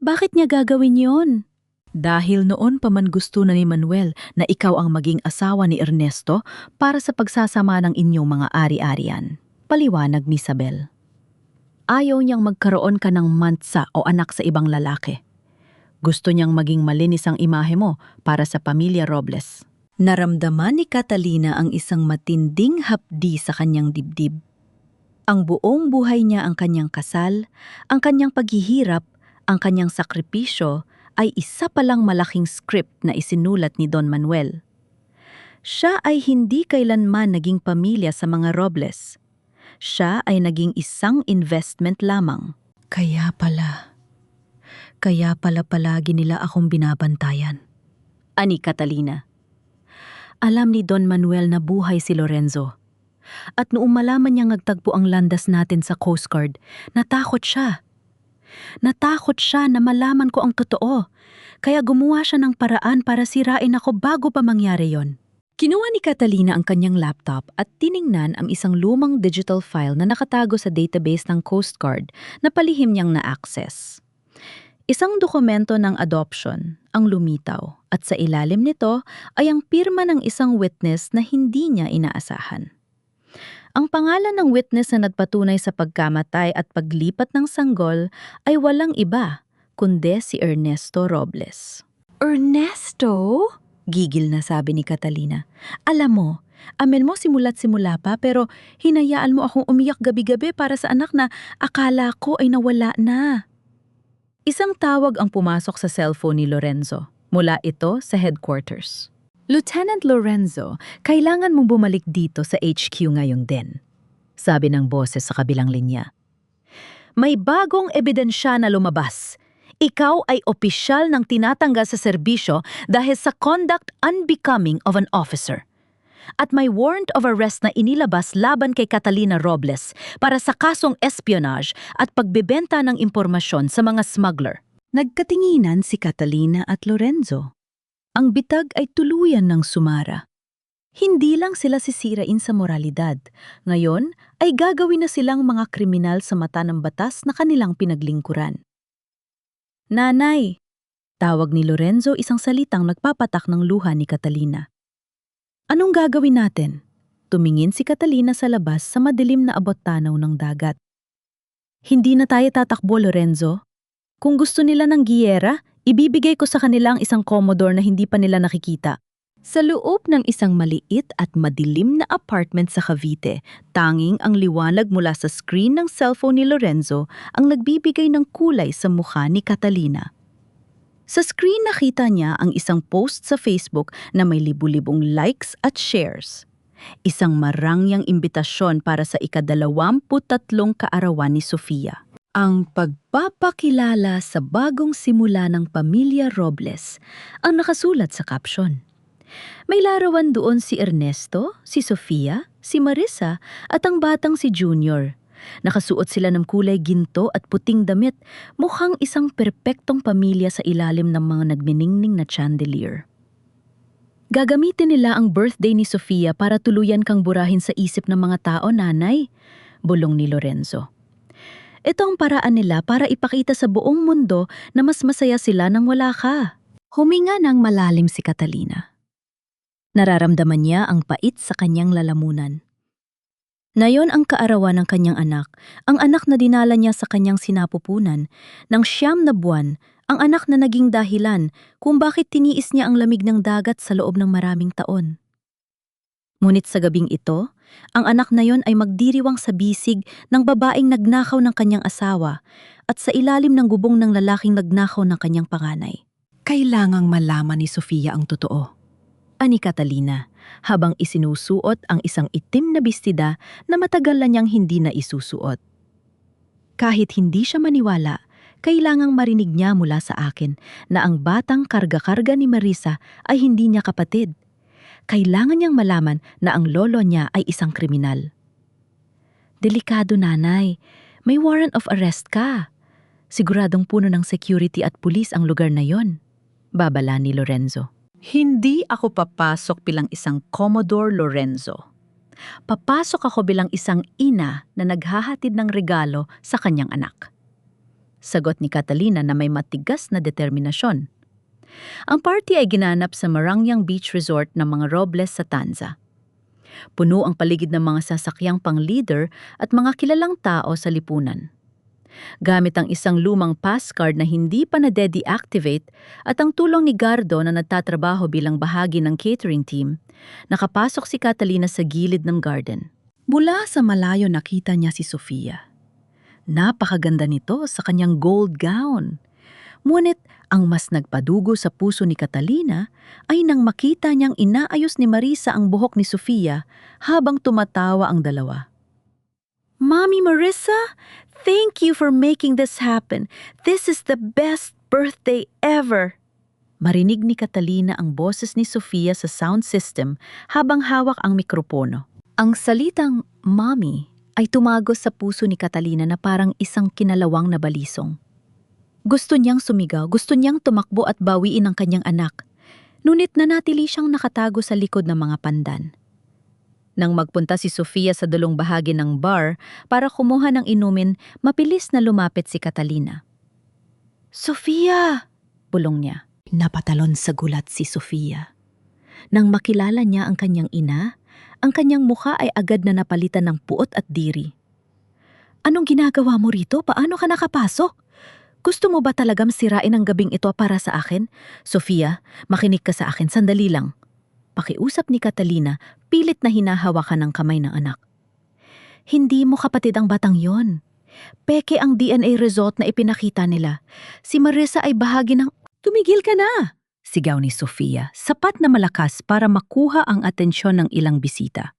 Bakit niya gagawin yon? Dahil noon pa man gusto na ni Manuel na ikaw ang maging asawa ni Ernesto para sa pagsasama ng inyong mga ari-arian. Paliwanag ni Isabel. Ayaw niyang magkaroon ka ng mansa o anak sa ibang lalaki. Gusto niyang maging malinis ang imahe mo para sa pamilya Robles. Naramdaman ni Catalina ang isang matinding hapdi sa kanyang dibdib. Ang buong buhay niya ang kanyang kasal, ang kanyang paghihirap, ang kanyang sakripisyo ay isa palang malaking script na isinulat ni Don Manuel. Siya ay hindi kailanman naging pamilya sa mga Robles. Siya ay naging isang investment lamang. Kaya pala palagi nila akong binabantayan. Ani Catalina. Alam ni Don Manuel na buhay si Lorenzo. At noong malaman niyang nagtagpo ang landas natin sa Coast Guard, natakot siya. Natakot siya na malaman ko ang totoo, kaya gumawa siya ng paraan para sirain ako bago pa mangyari yon. Kinuha ni Catalina ang kanyang laptop at tiningnan ang isang lumang digital file na nakatago sa database ng Coast Guard na palihim niyang na-access. Isang dokumento ng adoption ang lumitaw at sa ilalim nito ay ang pirma ng isang witness na hindi niya inaasahan. Ang pangalan ng witness na nagpatunay sa pagkamatay at paglipat ng sanggol ay walang iba kundi si Ernesto Robles. Ernesto? Gigil na sabi ni Catalina. Alam mo, amen mo simula't simula pa pero hinayaan mo akong umiyak gabi-gabi para sa anak na akala ko ay nawala na. Isang tawag ang pumasok sa cellphone ni Lorenzo. Mula ito sa headquarters. Lieutenant Lorenzo, kailangan mong bumalik dito sa HQ ngayong din, sabi ng boses sa kabilang linya. May bagong ebidensya na lumabas. Ikaw ay opisyal ng tinatanggal sa serbisyo dahil sa conduct unbecoming of an officer. At may warrant of arrest na inilabas laban kay Catalina Robles para sa kasong espionage at pagbebenta ng impormasyon sa mga smuggler. Nagkatinginan si Catalina at Lorenzo. Ang bitag ay tuluyan ng sumara. Hindi lang sila sisirain sa moralidad. Ngayon ay gagawin na silang mga kriminal sa mata ng batas na kanilang pinaglingkuran. Nanay! Tawag ni Lorenzo isang salitang nagpapatak ng luha ni Catalina. Anong gagawin natin? Tumingin si Catalina sa labas sa madilim na abot-tanaw ng dagat. Hindi na tayo tatakbo, Lorenzo. Kung gusto nila ng giyera, ibibigay ko sa kanila ang isang Commodore na hindi pa nila nakikita. Sa loob ng isang maliit at madilim na apartment sa Cavite, tanging ang liwanag mula sa screen ng cellphone ni Lorenzo ang nagbibigay ng kulay sa mukha ni Catalina. Sa screen nakita niya ang isang post sa Facebook na may libu-libong likes at shares. Isang marangyang imbitasyon para sa ika-23 kaarawan ni Sofia. Ang pagpapakilala sa bagong simula ng pamilya Robles ang nakasulat sa caption. May larawan doon si Ernesto, si Sofia, si Marissa at ang batang si Junior. Nakasuot sila ng kulay ginto at puting damit, mukhang isang perpektong pamilya sa ilalim ng mga nagniningning na chandelier. Gagamitin nila ang birthday ni Sofia para tuluyan kang burahin sa isip ng mga tao, nanay, bulong ni Lorenzo. Ito ang paraan nila para ipakita sa buong mundo na mas masaya sila nang wala ka. Huminga ng malalim si Catalina. Nararamdaman niya ang pait sa kanyang lalamunan. Nayon ang kaarawan ng kanyang anak, ang anak na dinala niya sa kanyang sinapupunan. Nang 9 na buwan, ang anak na naging dahilan kung bakit tiniis niya ang lamig ng dagat sa loob ng maraming taon. Ngunit sa gabing ito, ang anak na yon ay magdiriwang sa bisig ng babaeng nagnakaw ng kanyang asawa at sa ilalim ng gubong ng lalaking nagnakaw ng kanyang panganay. Kailangang malaman ni Sofia ang totoo, ani Catalina, habang isinusuot ang isang itim na bestida na matagal na niyang hindi na isusuot. Kahit hindi siya maniwala, kailangang marinig niya mula sa akin na ang batang karga-karga ni Marissa ay hindi niya kapatid. Kailangan niyang malaman na ang lolo niya ay isang kriminal. Delikado, nanay. May warrant of arrest ka. Siguradong puno ng security at pulis ang lugar na yon, babala ni Lorenzo. Hindi ako papasok bilang isang Commodore Lorenzo. Papasok ako bilang isang ina na naghahatid ng regalo sa kanyang anak. Sagot ni Catalina na may matigas na determinasyon. Ang party ay ginanap sa Marangyang Beach Resort ng mga Robles sa Tanza. Puno ang paligid ng mga sasakyang pang-leader at mga kilalang tao sa lipunan. Gamit ang isang lumang pass card na hindi pa na-deactivate at ang tulong ni Gardo na nagtatrabaho bilang bahagi ng catering team, nakapasok si Catalina sa gilid ng garden. Mula sa malayo nakita niya si Sofia. Napakaganda nito sa kanyang gold gown. Ngunit ang mas nagpadugo sa puso ni Catalina ay nang makita niyang inaayos ni Marissa ang buhok ni Sofia habang tumatawa ang dalawa. Mommy Marissa, thank you for making this happen. This is the best birthday ever. Marinig ni Catalina ang boses ni Sofia sa sound system habang hawak ang mikropono. Ang salitang mommy ay tumagos sa puso ni Catalina na parang isang kinalawang na balisong. Gusto niyang sumigaw, gusto niyang tumakbo at bawiin ang kanyang anak. Ngunit nanatili siyang nakatago sa likod ng mga pandan. Nang magpunta si Sofia sa dulong bahagi ng bar para kumuha ng inumin, mapilis na lumapit si Catalina. Sofia! Bulong niya. Napatalon sa gulat si Sofia. Nang makilala niya ang kanyang ina, ang kanyang mukha ay agad na napalitan ng puot at diri. Anong ginagawa mo rito? Paano ka nakapasok? Gusto mo ba talagang sirain ang gabing ito para sa akin? Sofia, makinig ka sa akin, sandali lang. Pakiusap ni Catalina, pilit na hinahawakan ng kamay ng anak. Hindi mo kapatid ang batang yon. Peke ang DNA result na ipinakita nila. Si Marissa ay bahagi ng... Tumigil ka na! Sigaw ni Sofia, sapat na malakas para makuha ang atensyon ng ilang bisita.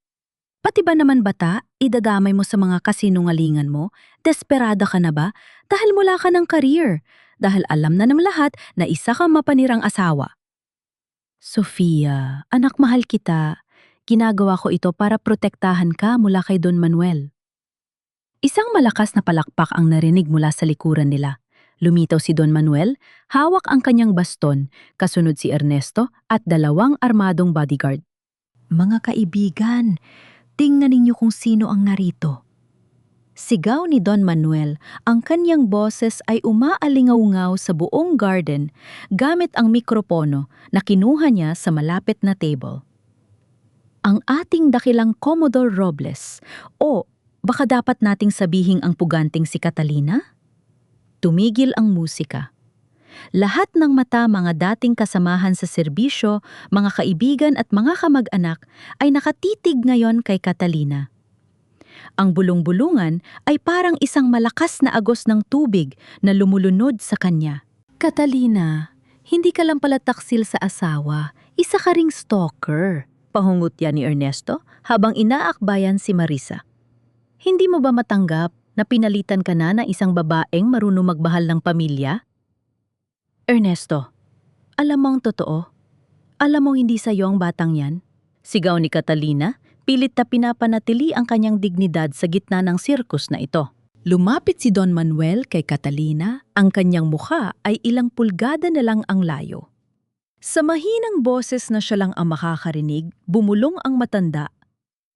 Pati ba naman bata, idadamay mo sa mga kasinungalingan mo? Desperada ka na ba? Dahil mula ka ng career. Dahil alam na ng lahat na isa kang mapanirang asawa. Sofia, anak mahal kita. Ginagawa ko ito para protektahan ka mula kay Don Manuel. Isang malakas na palakpak ang narinig mula sa likuran nila. Lumitaw si Don Manuel, hawak ang kanyang baston, kasunod si Ernesto at 2 armadong bodyguard. Mga kaibigan, tingnan ninyo kung sino ang narito. Sigaw ni Don Manuel, ang kanyang boses ay umaalingaw-ngaw sa buong garden gamit ang mikropono na kinuha niya sa malapit na table. Ang ating dakilang Commodore Robles, o baka dapat nating sabihing ang puganting si Catalina? Tumigil ang musika. Lahat ng mata mga dating kasamahan sa serbisyo, mga kaibigan at mga kamag-anak ay nakatitig ngayon kay Catalina. Ang bulong-bulungan ay parang isang malakas na agos ng tubig na lumulunod sa kanya. Catalina, hindi ka lang pala taksil sa asawa, isa ka ring stalker. Pahungutya ni Ernesto habang inaakbayan si Marisa. Hindi mo ba matanggap na pinalitan ka na ng isang babaeng marunong magbahal ng pamilya? Ernesto, alam mo ang totoo? Alam mo hindi sa'yo ang batang yan? Sigaw ni Catalina, pilit na pinapanatili ang kanyang dignidad sa gitna ng sirkus na ito. Lumapit si Don Manuel kay Catalina, ang kanyang mukha ay ilang pulgada na lang ang layo. Sa mahinang boses na siya lang ang makakarinig, bumulong ang matanda.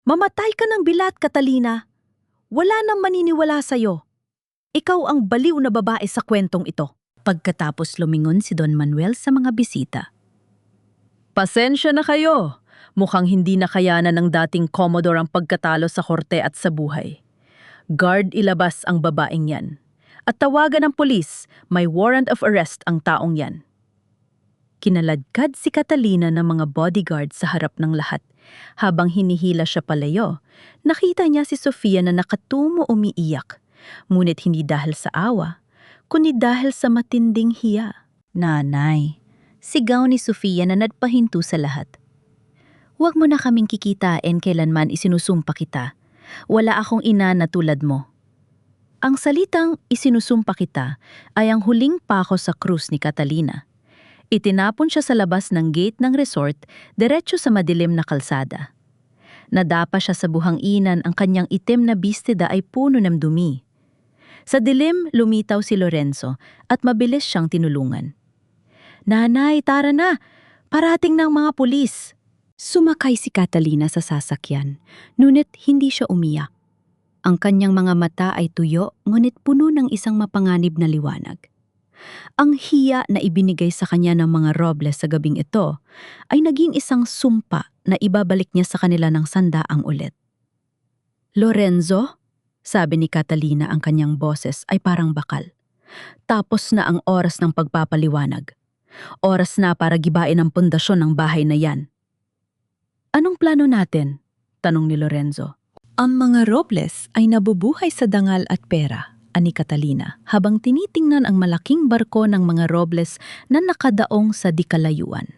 Mamatay ka ng bilat, Catalina! Wala nang maniniwala sa'yo. Ikaw ang baliw na babae sa kwentong ito. Pagkatapos lumingon si Don Manuel sa mga bisita. Pasensya na kayo. Mukhang hindi na kayanan ng dating Commodore ang pagkatalo sa korte at sa buhay. Guard, ilabas ang babaeng yan. At tawagan ng pulis, may warrant of arrest ang taong yan. Kinaladkad si Catalina ng mga bodyguard sa harap ng lahat. Habang hinihila siya palayo, nakita niya si Sofia na nakatumo umiiyak. Ngunit hindi dahil sa awa, kundi dahil sa matinding hiya. Nanay, sigaw ni Sofia na nagpahinto sa lahat. Huwag mo na kaming kikitain kailanman isinusumpa kita. Wala akong ina na tulad mo. Ang salitang isinusumpa kita ay ang huling pako sa krus ni Catalina. Itinapon siya sa labas ng gate ng resort, diretso sa madilim na kalsada. Nadapa siya sa buhang-inan, ang kanyang itim na bistida ay puno ng dumi. Sa dilim, lumitaw si Lorenzo at mabilis siyang tinulungan. Nanay, tara na! Parating ng mga pulis! Sumakay si Catalina sa sasakyan, ngunit hindi siya umiyak. Ang kanyang mga mata ay tuyo, ngunit puno ng isang mapanganib na liwanag. Ang hiya na ibinigay sa kanya ng mga Robles sa gabing ito ay naging isang sumpa na ibabalik niya sa kanila ng sandaang ulit. Lorenzo, sabi ni Catalina, ang kanyang boses ay parang bakal. Tapos na ang oras ng pagpapaliwanag. Oras na para gibain ang pundasyon ng bahay na yan. Anong plano natin? Tanong ni Lorenzo. Ang mga Robles ay nabubuhay sa dangal at pera, ani Catalina, habang tinitingnan ang malaking barko ng mga Robles na nakadaong sa di kalayuan.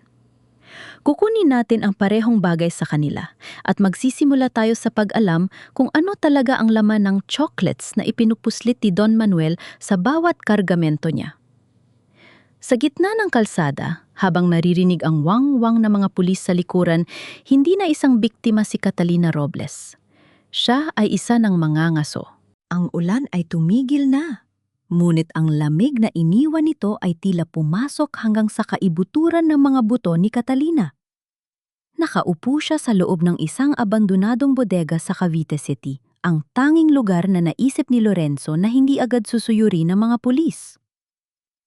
Kukunin natin ang parehong bagay sa kanila at magsisimula tayo sa pag-alam kung ano talaga ang laman ng chocolates na ipinupuslit ni Don Manuel sa bawat kargamento niya. Sa gitna ng kalsada, habang naririnig ang wang-wang na mga pulis sa likuran, hindi na isang biktima si Catalina Robles. Siya ay isa ng mangangaso. Ang ulan ay tumigil na. Ngunit ang lamig na iniwan nito ay tila pumasok hanggang sa kaibuturan ng mga buto ni Catalina. Nakaupo siya sa loob ng isang abandonadong bodega sa Cavite City, ang tanging lugar na naisip ni Lorenzo na hindi agad susuyuri ng mga pulis.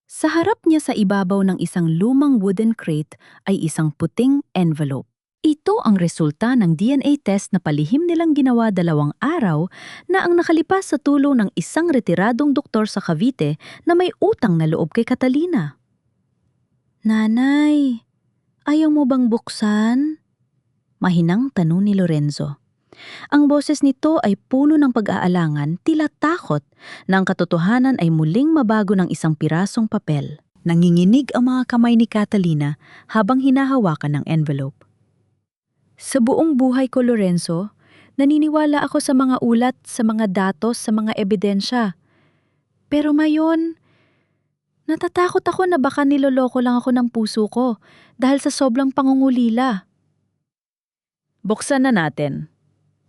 Sa harap niya sa ibabaw ng isang lumang wooden crate ay isang puting envelope. Ito ang resulta ng DNA test na palihim nilang ginawa 2 araw na ang nakalipas sa tulong ng isang retiradong doktor sa Cavite na may utang na loob kay Catalina. Nanay, ayaw mo bang buksan? Mahinang tanong ni Lorenzo. Ang boses nito ay puno ng pag-aalangan, tila takot na ang katotohanan ay muling mabago ng isang pirasong papel. Nanginginig ang mga kamay ni Catalina habang hinahawakan ng envelope. Sa buong buhay ko, Lorenzo, naniniwala ako sa mga ulat, sa mga datos, sa mga ebidensya. Pero ngayon, natatakot ako na baka niloloko lang ako ng puso ko dahil sa sobrang pangungulila. Buksan na natin,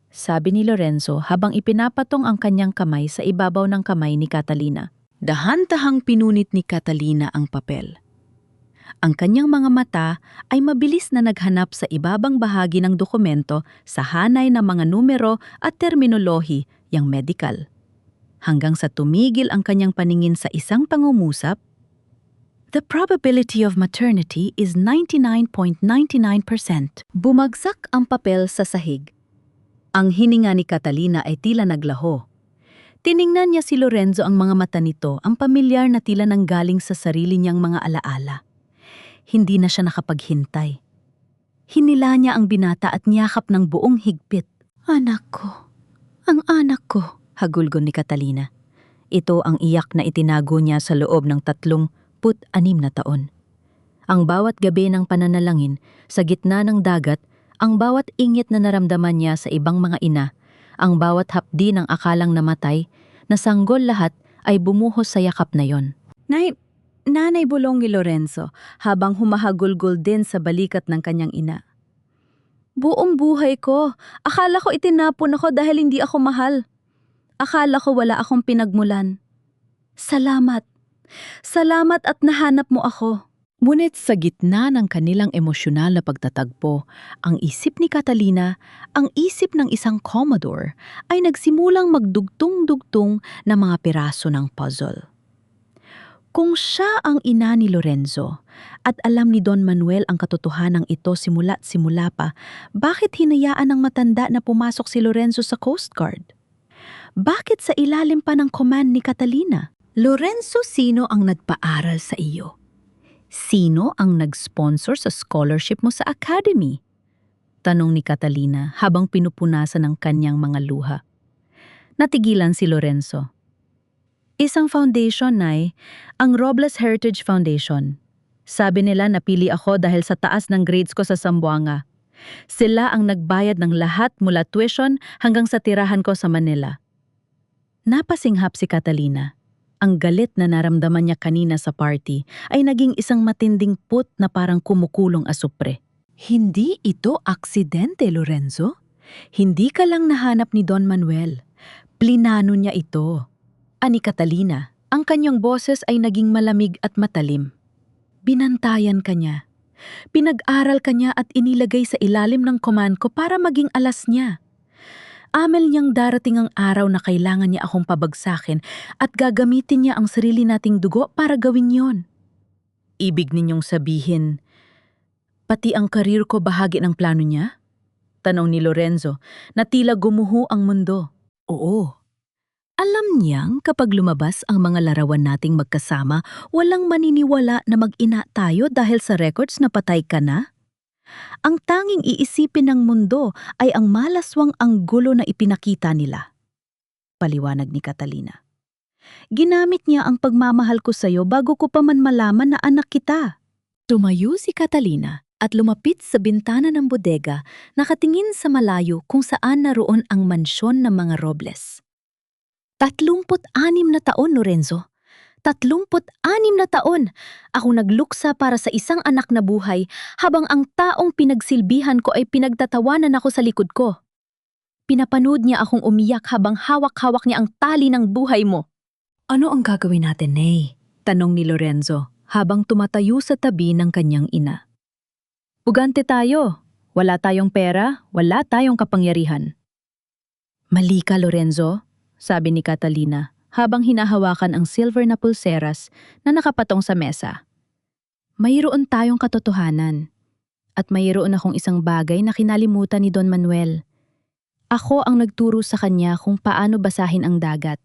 sabi ni Lorenzo habang ipinapatong ang kanyang kamay sa ibabaw ng kamay ni Catalina. Dahan-dahang pinunit ni Catalina ang papel. Ang kanyang mga mata ay mabilis na naghanap sa ibabang bahagi ng dokumento sa hanay ng mga numero at terminolohi, yang medical. Hanggang sa tumigil ang kanyang paningin sa isang pangungusap, "The probability of maternity is 99.99%. Bumagsak ang papel sa sahig. Ang hininga ni Catalina ay tila naglaho. Tiningnan niya si Lorenzo, ang mga mata nito, ang pamilyar na tila nanggaling sa sarili niyang mga alaala. Hindi na siya nakapaghintay. Hinila niya ang binata at niyakap ng buong higpit. "Anak ko, ang anak ko," hagulgon ni Catalina. Ito ang iyak na itinago niya sa loob ng 36 na taon. Ang bawat gabi ng pananalangin, sa gitna ng dagat, ang bawat ingit na naramdaman niya sa ibang mga ina, ang bawat hapdi ng akalang namatay, na sanggol lahat ay bumuhos sa yakap na yon. Nanay bulong ni Lorenzo habang humahagulgol din sa balikat ng kanyang ina. "Buong buhay ko, akala ko itinapon ako dahil hindi ako mahal. Akala ko wala akong pinagmulan. Salamat. Salamat at nahanap mo ako." Ngunit sa gitna ng kanilang emosyonal na pagtatagpo, ang isip ni Catalina, ang isip ng isang Commodore, ay nagsimulang magdugtong-dugtong na mga piraso ng puzzle. Kung siya ang ina ni Lorenzo, at alam ni Don Manuel ang katotohanan ito simula't simula pa, bakit hinayaan ng matanda na pumasok si Lorenzo sa Coast Guard? Bakit sa ilalim pa ng command ni Catalina? "Lorenzo, sino ang nagpaaral sa iyo? Sino ang nag-sponsor sa scholarship mo sa academy?" Tanong ni Catalina habang pinupunasan ng kanyang mga luha. Natigilan si Lorenzo. "Isang foundation, Nay, ang Robles Heritage Foundation. Sabi nila napili ako dahil sa taas ng grades ko sa Zamboanga. Sila ang nagbayad ng lahat mula tuition hanggang sa tirahan ko sa Manila." Napasinghap si Catalina. Ang galit na naramdaman niya kanina sa party ay naging isang matinding put na parang kumukulong asupre. "Hindi ito aksidente, Lorenzo. Hindi ka lang nahanap ni Don Manuel. Plinano niya ito." Ani Catalina, ang kanyang boses ay naging malamig at matalim. "Binantayan ka niya. Pinag-aral ka niya at inilagay sa ilalim ng command ko para maging alas niya. Amel niyang darating ang araw na kailangan niya akong pabagsakin at gagamitin niya ang sarili nating dugo para gawin yon." "Ibig ninyong sabihin, pati ang karir ko bahagi ng plano niya?" Tanong ni Lorenzo na tila gumuho ang mundo. "Oo. Alam niyang kapag lumabas ang mga larawan nating magkasama, walang maniniwala na mag-ina tayo dahil sa records na patay ka na. Ang tanging iisipin ng mundo ay ang malaswang anggulo na ipinakita nila." Paliwanag ni Catalina. "Ginamit niya ang pagmamahal ko sa'yo bago ko pa man malaman na anak kita." Tumayo si Catalina at lumapit sa bintana ng bodega, nakatingin sa malayo kung saan naroon ang mansyon ng mga Robles. 36 na taon, Lorenzo. 36 na taon! Ako nagluksa para sa isang anak na buhay habang ang taong pinagsilbihan ko ay pinagtatawanan ako sa likod ko. Pinapanood niya akong umiyak habang hawak-hawak niya ang tali ng buhay mo. "Ano ang gagawin natin, Nay?" Tanong ni Lorenzo habang tumatayo sa tabi ng kanyang ina. "Pugante tayo. Wala tayong pera, wala tayong kapangyarihan." "Mali ka, Lorenzo," sabi ni Catalina habang hinahawakan ang silver na pulseras na nakapatong sa mesa. "Mayroon tayong katotohanan. At mayroon akong isang bagay na kinalimutan ni Don Manuel. Ako ang nagturo sa kanya kung paano basahin ang dagat.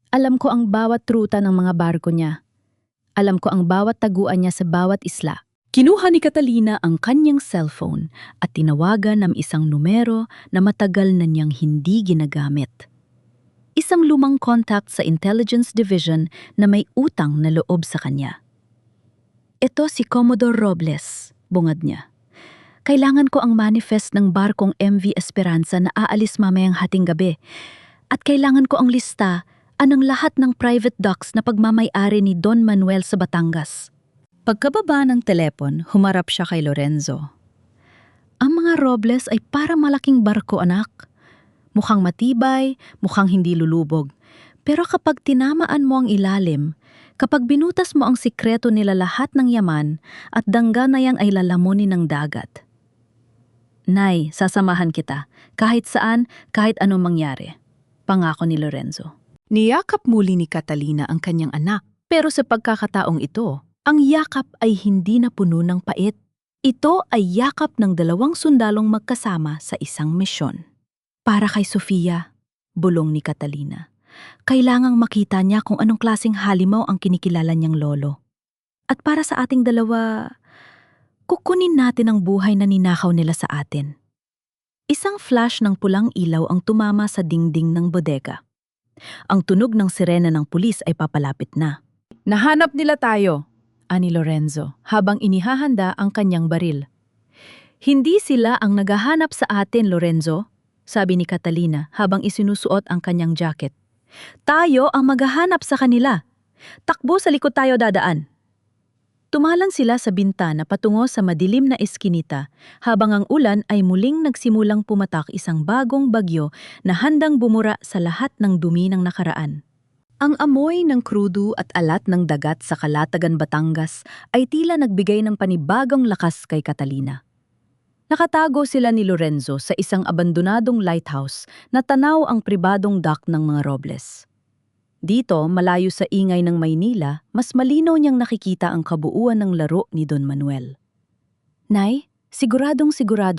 Alam ko ang bawat ruta ng mga barko niya. Alam ko ang bawat taguan niya sa bawat isla." Kinuha ni Catalina ang kanyang cellphone at tinawagan ng isang numero na matagal na niyang hindi ginagamit. Isang lumang contact sa Intelligence Division na may utang na loob sa kanya. Ito si Commodore Robles, bungad niya. Kailangan ko ang manifest ng barkong MV Esperanza na aalis mamayang hating gabi. At kailangan ko ang lista anang lahat ng private docks na pagmamay-ari ni Don Manuel sa Batangas. Pagkababa ng telepon, humarap siya kay Lorenzo. Ang mga Robles ay parang malaking barko, anak. Mukhang matibay, mukhang hindi lulubog. Pero kapag tinamaan mo ang ilalim, kapag binutas mo ang sikreto nila lahat ng yaman at dangga na yang ay lalamunin ng dagat. Nay, sasamahan kita. Kahit saan, kahit anong mangyari. Pangako ni Lorenzo. Niyakap muli ni Catalina ang kanyang anak, pero sa pagkakataong ito, ang yakap ay hindi na puno ng pait. Ito ay yakap ng 2 sundalong magkasama sa isang misyon. Para kay Sofia, bulong ni Catalina. Kailangang makita niya kung anong klaseng halimaw ang kinikilala niyang lolo. At para sa ating dalawa, kukunin natin ang buhay na ninakaw nila sa atin. Isang flash ng pulang ilaw ang tumama sa dingding ng bodega. Ang tunog ng sirena ng pulis ay papalapit na. Nahanap nila tayo, ani Lorenzo, habang inihahanda ang kanyang baril. Hindi sila ang naghahanap sa atin, Lorenzo, sabi ni Catalina habang isinusuot ang kanyang jacket. Tayo ang maghahanap sa kanila. Takbo, sa likod tayo dadaan. Tumalan sila sa bintana patungo sa madilim na eskinita habang ang ulan ay muling nagsimulang pumatak, isang bagong bagyo na handang bumura sa lahat ng dumi ng nakaraan. Ang amoy ng krudo at alat ng dagat sa Calatagan, Batangas ay tila nagbigay ng panibagong lakas kay Catalina. Nakatago sila ni Lorenzo sa isang abandonadong lighthouse na tanaw ang pribadong dock ng mga Robles. Dito, malayo sa ingay ng Maynila, mas malinaw niyang nakikita ang kabuuan ng laro ni Don Manuel. Nay, sigurado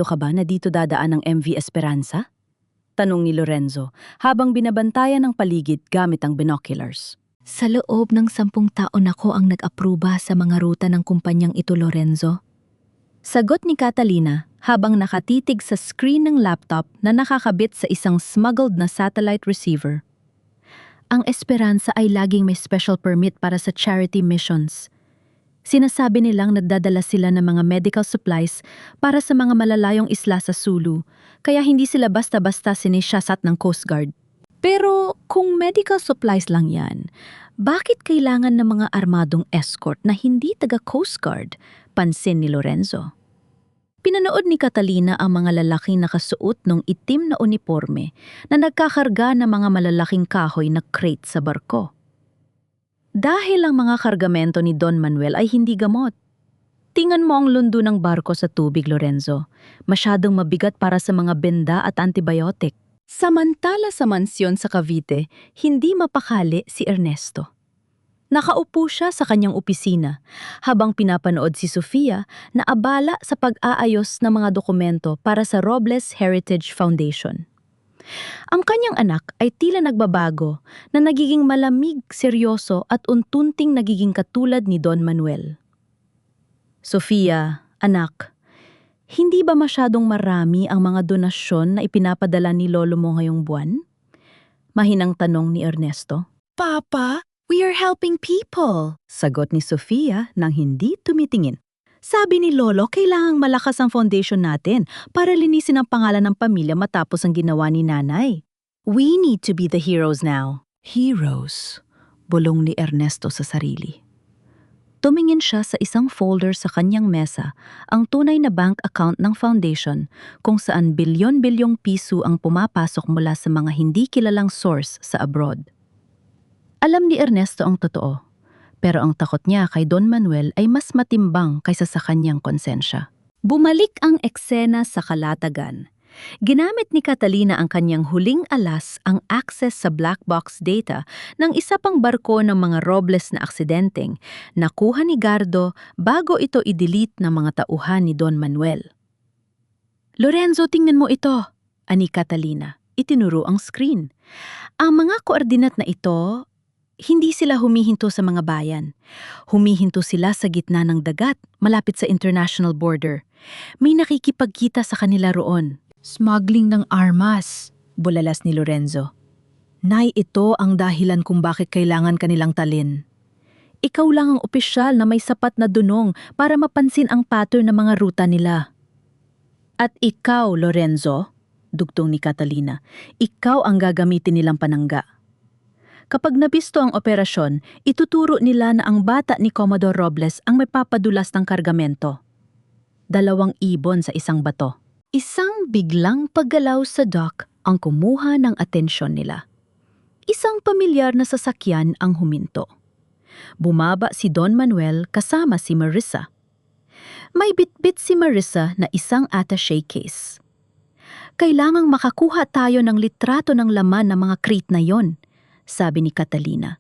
ka ba na dito dadaan ang MV Esperanza? Tanong ni Lorenzo habang binabantayan ang paligid gamit ang binoculars. Sa loob ng 10 taon ako ang nag-apruba sa mga ruta ng kumpanyang ito, Lorenzo. Sagot ni Catalina habang nakatitig sa screen ng laptop na nakakabit sa isang smuggled na satellite receiver. Ang Esperanza ay laging may special permit para sa charity missions. Sinasabi nilang nagdadala sila ng mga medical supplies para sa mga malalayong isla sa Sulu, kaya hindi sila basta-basta sinisyasat ng Coast Guard. Pero kung medical supplies lang yan, bakit kailangan ng mga armadong escort na hindi taga Coast Guard? Pansin ni Lorenzo. Pinanood ni Catalina ang mga lalaking nakasuot ng itim na uniforme na nagkakarga ng mga malalaking kahoy na crate sa barko. Dahil ang mga kargamento ni Don Manuel ay hindi gamot. Tingnan mo ang lundo ng barko sa tubig, Lorenzo. Masyadong mabigat para sa mga benda at antibiotic. Samantala sa mansyon sa Cavite, hindi mapakali si Ernesto. Nakaupo siya sa kanyang opisina habang pinapanood si Sofia na abala sa pag-aayos ng mga dokumento para sa Robles Heritage Foundation. Ang kanyang anak ay tila nagbabago na nagiging malamig, seryoso at untunting nagiging katulad ni Don Manuel. Sofia, anak, hindi ba masyadong marami ang mga donasyon na ipinapadala ni lolo mo ngayong buwan? Mahinang tanong ni Ernesto. Papa, we are helping people, Sagot ni Sofia nang hindi tumitingin. Sabi ni Lolo, kailangang malakas ang foundation natin para linisin ang pangalan ng pamilya matapos ang ginawa ni nanay. We need to be the heroes now. Heroes, bulong ni Ernesto sa sarili. Tumingin siya sa isang folder sa kanyang mesa, ang tunay na bank account ng foundation kung saan bilyon-bilyong piso ang pumapasok mula sa mga hindi kilalang source sa abroad. Alam ni Ernesto ang totoo, pero ang takot niya kay Don Manuel ay mas matimbang kaysa sa kanyang konsensya. Bumalik ang eksena sa Calatagan. Ginamit ni Catalina ang kanyang huling alas, ang access sa black box data ng isa pang barko ng mga Robles na aksidenteng nakuha ni Gardo bago ito i-delete ng mga tauhan ni Don Manuel. Lorenzo, tingnan mo ito, ani Catalina. Itinuro ang screen. Ang mga koordinat na ito, hindi sila humihinto sa mga bayan. Humihinto sila sa gitna ng dagat, malapit sa international border. May nakikipagkita sa kanila roon. Smuggling ng armas, Bulalas ni Lorenzo. Nay, ito ang dahilan kung bakit kailangan kanilang talin. Ikaw lang ang opisyal na may sapat na dunong para mapansin ang pattern ng mga ruta nila. At ikaw, Lorenzo, dugtong ni Catalina, ikaw ang gagamitin nilang panangga. Kapag nabisto ang operasyon, ituturo nila na ang bata ni Commodore Robles ang may papadulas ng kargamento. 2 ibon sa isang bato. Isang biglang paggalaw sa dock ang kumuha ng atensyon nila. Isang pamilyar na sasakyan ang huminto. Bumaba si Don Manuel kasama si Marissa. May bitbit si Marissa na isang attaché case. Kailangang makakuha tayo ng litrato ng laman ng mga crate na yon, sabi ni Catalina.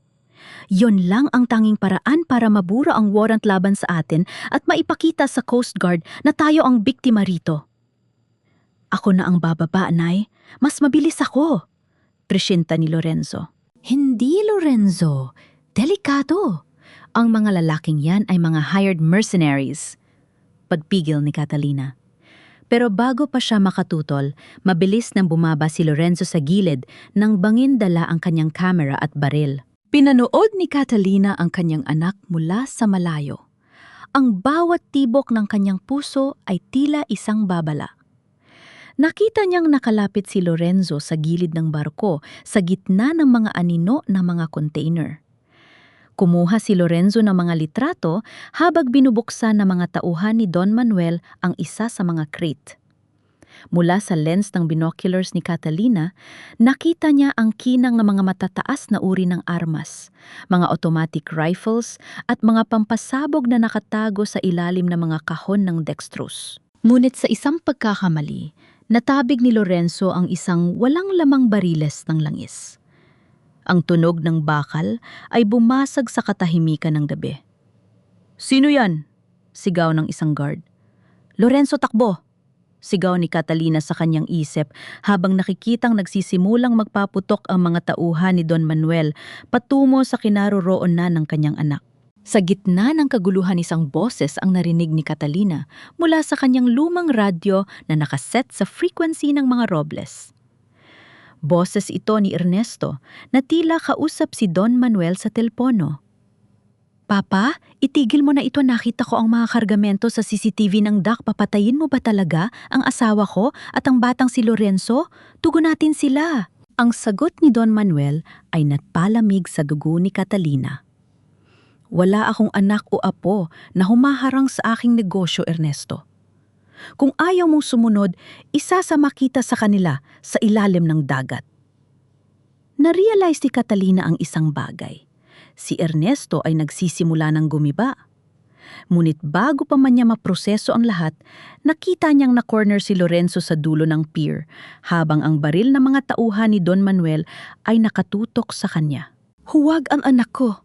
Yon lang ang tanging paraan para mabura ang warrant laban sa atin at maipakita sa Coast Guard na tayo ang biktima rito. Ako na ang bababa, Nay. Mas mabilis ako, presinta ni Lorenzo. Hindi, Lorenzo. Delikado. Ang mga lalaking yan ay mga hired mercenaries. Pagpigil ni Catalina. Pero bago pa siya makatutol, mabilis nang bumaba si Lorenzo sa gilid nang bangin dala ang kanyang kamera at baril. Pinanood ni Catalina ang kanyang anak mula sa malayo. Ang bawat tibok ng kanyang puso ay tila isang babala. Nakita niyang nakalapit si Lorenzo sa gilid ng barko sa gitna ng mga anino ng mga container. Kumuha si Lorenzo ng mga litrato habang binubuksan ng mga tauhan ni Don Manuel ang isa sa mga crate. Mula sa lens ng binoculars ni Catalina, nakita niya ang kinang ng mga matataas na uri ng armas, mga automatic rifles at mga pampasabog na nakatago sa ilalim ng mga kahon ng dextrose. Ngunit sa isang pagkakamali, natabig ni Lorenzo ang isang walang lamang bariles ng langis. Ang tunog ng bakal ay bumasag sa katahimikan ng gabi. "Sino yan?" sigaw ng isang guard. "Lorenzo, takbo!" sigaw ni Catalina sa kanyang isip habang nakikitang nagsisimulang magpaputok ang mga tauhan ni Don Manuel patungo sa kinaroroonan ng kanyang anak. Sa gitna ng kaguluhan, isang boses ang narinig ni Catalina mula sa kanyang lumang radyo na nakaset sa frequency ng mga Robles. Boses ito ni Ernesto na tila kausap si Don Manuel sa telpono. "Papa, itigil mo na ito, nakita ko ang mga kargamento sa CCTV ng dock. Papatayin mo ba talaga ang asawa ko at ang batang si Lorenzo? Tugunatin sila." Ang sagot ni Don Manuel ay nagpalamig sa dugo ni Catalina. "Wala akong anak o apo na humaharang sa aking negosyo, Ernesto. Kung ayaw mong sumunod, isasama kita sa kanila sa ilalim ng dagat." Narealize ni Catalina ang isang bagay. Si Ernesto ay nagsisimula ng gumiba. Ngunit bago pa man niya maproseso ang lahat, nakita niyang na-corner si Lorenzo sa dulo ng pier habang ang baril ng mga tauhan ni Don Manuel ay nakatutok sa kanya. "Huwag ang anak ko!"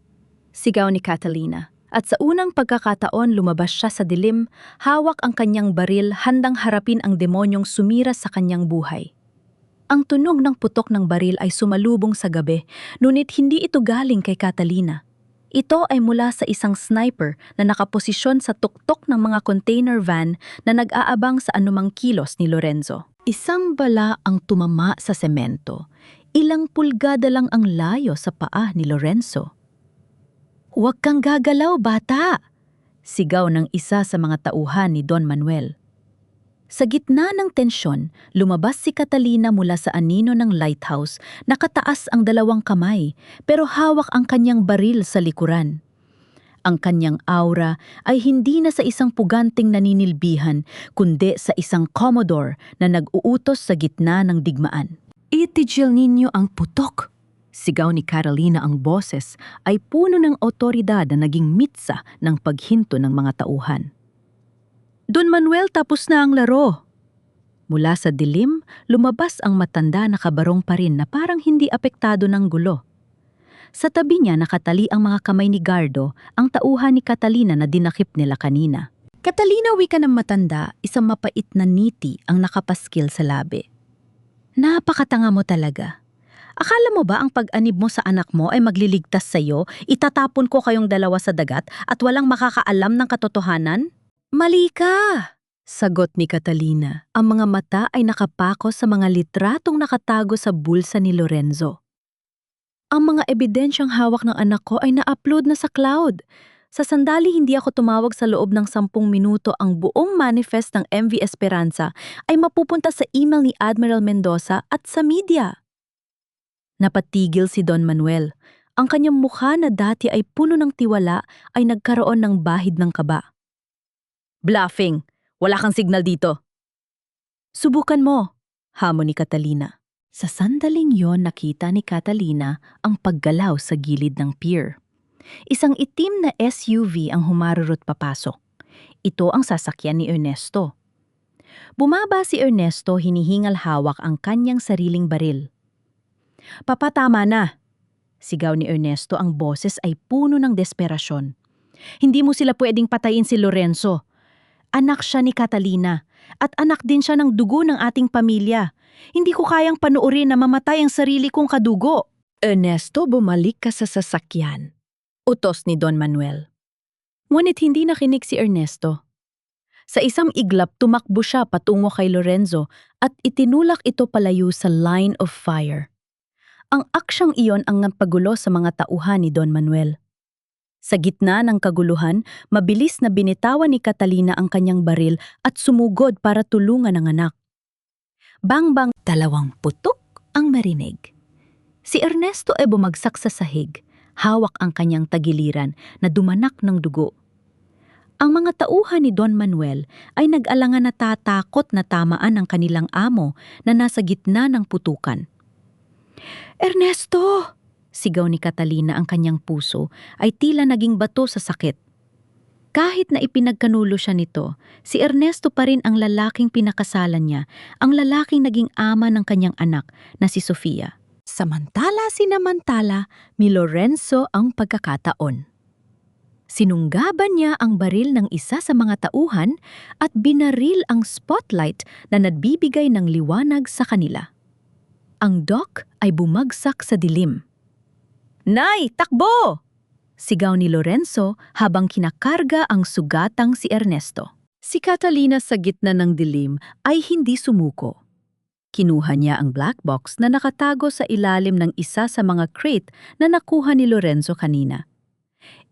sigaw ni Catalina. At sa unang pagkakataon lumabas siya sa dilim, hawak ang kanyang baril handang harapin ang demonyong sumira sa kanyang buhay. Ang tunog ng putok ng baril ay sumalubong sa gabi, ngunit hindi ito galing kay Catalina. Ito ay mula sa isang sniper na nakaposisyon sa tuktok ng mga container van na nag-aabang sa anumang kilos ni Lorenzo. Isang bala ang tumama sa semento. Ilang pulgada lang ang layo sa paa ni Lorenzo. "Huwag kang gagalaw, bata!" sigaw ng isa sa mga tauhan ni Don Manuel. Sa gitna ng tensyon, lumabas si Catalina mula sa anino ng lighthouse, nakataas ang 2 kamay, pero hawak ang kanyang baril sa likuran. Ang kanyang aura ay hindi na sa isang puganting naninilbihan, kundi sa isang Commodore na nag-uutos sa gitna ng digmaan. "Itigil ninyo ang putok!" sigaw ni Carolina. Ang boses ay puno ng otoridad na naging mitsa ng paghinto ng mga tauhan. "Don Manuel, tapos na ang laro." Mula sa dilim, lumabas ang matanda na kabarong pa rin na parang hindi apektado ng gulo. Sa tabi niya nakatali ang mga kamay ni Gardo, ang tauhan ni Catalina na dinakip nila kanina. "Catalina," wika ng matanda, isang mapait na niti ang nakapaskil sa labi. "Napakatanga mo talaga. Akala mo ba ang pag-anib mo sa anak mo ay magliligtas sa iyo? Itatapon ko kayong 2 sa dagat at walang makakaalam ng katotohanan?" "Mali ka!" sagot ni Catalina. Ang mga mata ay nakapako sa mga litratong nakatago sa bulsa ni Lorenzo. Ang mga ebidensyang hawak ng anak ko ay na-upload na sa cloud. Sa sandali hindi ako tumawag sa loob ng 10 minuto, ang buong manifest ng MV Esperanza ay mapupunta sa email ni Admiral Mendoza at sa media. Napatigil si Don Manuel. Ang kanyang mukha na dati ay puno ng tiwala ay nagkaroon ng bahid ng kaba. Bluffing! Wala kang signal dito. Subukan mo, hamon ni Catalina. Sa sandaling yon nakita ni Catalina ang paggalaw sa gilid ng pier. Isang itim na SUV ang humarurot papasok. Ito ang sasakyan ni Ernesto. Bumaba si Ernesto, hinihingal hawak ang kanyang sariling baril. "Papa, tama na!" Sigaw ni Ernesto, ang boses ay puno ng desperasyon. "Hindi mo sila pwedeng patayin si Lorenzo. Anak siya ni Catalina at anak din siya ng dugo ng ating pamilya. Hindi ko kayang panuorin na mamatay ang sarili kong kadugo." Ernesto, bumalik ka sa sasakyan, utos ni Don Manuel. Ngunit hindi nakinig si Ernesto. Sa isang iglap, tumakbo siya patungo kay Lorenzo at itinulak ito palayo sa line of fire. Ang aksyang iyon ang nagpagulo sa mga tauhan ni Don Manuel. Sa gitna ng kaguluhan, mabilis na binitawan ni Catalina ang kanyang baril at sumugod para tulungan ang anak. Bang-bang, 2 putok ang marinig. Si Ernesto ay bumagsak sa sahig, hawak ang kanyang tagiliran na dumanak ng dugo. Ang mga tauhan ni Don Manuel ay nag-alangan na tatakot na tamaan ang kanilang amo na nasa gitna ng putukan. "Ernesto!" Sigaw ni Catalina, ang kanyang puso ay tila naging bato sa sakit. Kahit na ipinagkanulo siya nito, si Ernesto pa rin ang lalaking pinakasalan niya, ang lalaking naging ama ng kanyang anak na si Sofia. Sinamantala ni Lorenzo ang pagkakataon. Sinunggaban niya ang baril ng isa sa mga tauhan at binaril ang spotlight na nagbibigay ng liwanag sa kanila. Ang dock ay bumagsak sa dilim. "Nay, takbo!" Sigaw ni Lorenzo habang kinakarga ang sugatang si Ernesto. Si Catalina sa gitna ng dilim ay hindi sumuko. Kinuha niya ang black box na nakatago sa ilalim ng isa sa mga crate na nakuha ni Lorenzo kanina.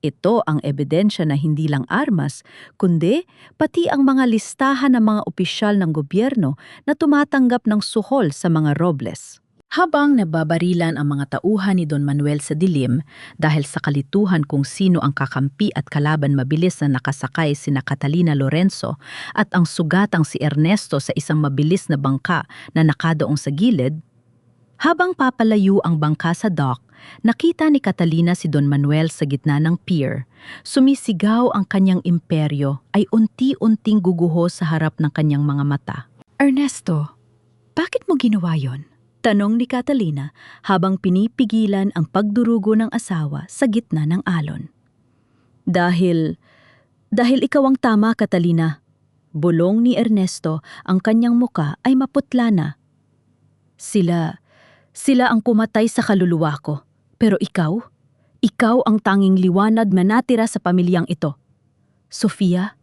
Ito ang ebidensya na hindi lang armas, kundi pati ang mga listahan ng mga opisyal ng gobyerno na tumatanggap ng suhol sa mga Robles. Habang nababarilan ang mga tauhan ni Don Manuel sa dilim dahil sa kalituhan kung sino ang kakampi at kalaban, mabilis na nakasakay sina Catalina, Lorenzo at ang sugatang si Ernesto sa isang mabilis na bangka na nakadoong sa gilid. Habang papalayo ang bangka sa dock, nakita ni Catalina si Don Manuel sa gitna ng pier. Sumisigaw ang kanyang imperyo ay unti-unting guguho sa harap ng kanyang mga mata. "Ernesto, bakit mo ginawa yon?" Tanong ni Catalina habang pinipigilan ang pagdurugo ng asawa sa gitna ng alon. Dahil ikaw ang tama, Catalina." Bulong ni Ernesto, ang kanyang muka ay maputla na. Sila ang pumatay sa kaluluwa ko. Pero ikaw ang tanging liwanag na natira sa pamilyang ito. Sofia,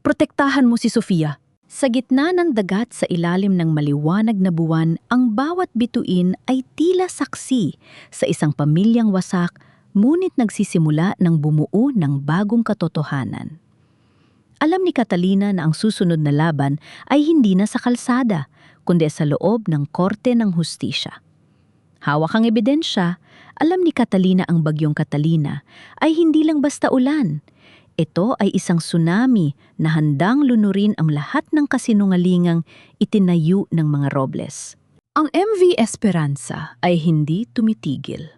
protektahan mo si Sofia. Sa gitna ng dagat sa ilalim ng maliwanag na buwan, ang bawat bituin ay tila saksi sa isang pamilyang wasak, ngunit nagsisimula ng bumuo ng bagong katotohanan. Alam ni Catalina na ang susunod na laban ay hindi na sa kalsada, kundi sa loob ng korte ng hustisya. Hawak ang ebidensya, alam ni Catalina ang bagyong Catalina ay hindi lang basta ulan. Ito ay isang tsunami na handang lunurin ang lahat ng kasinungalingang itinayo ng mga Robles. Ang MV Esperanza ay hindi tumitigil.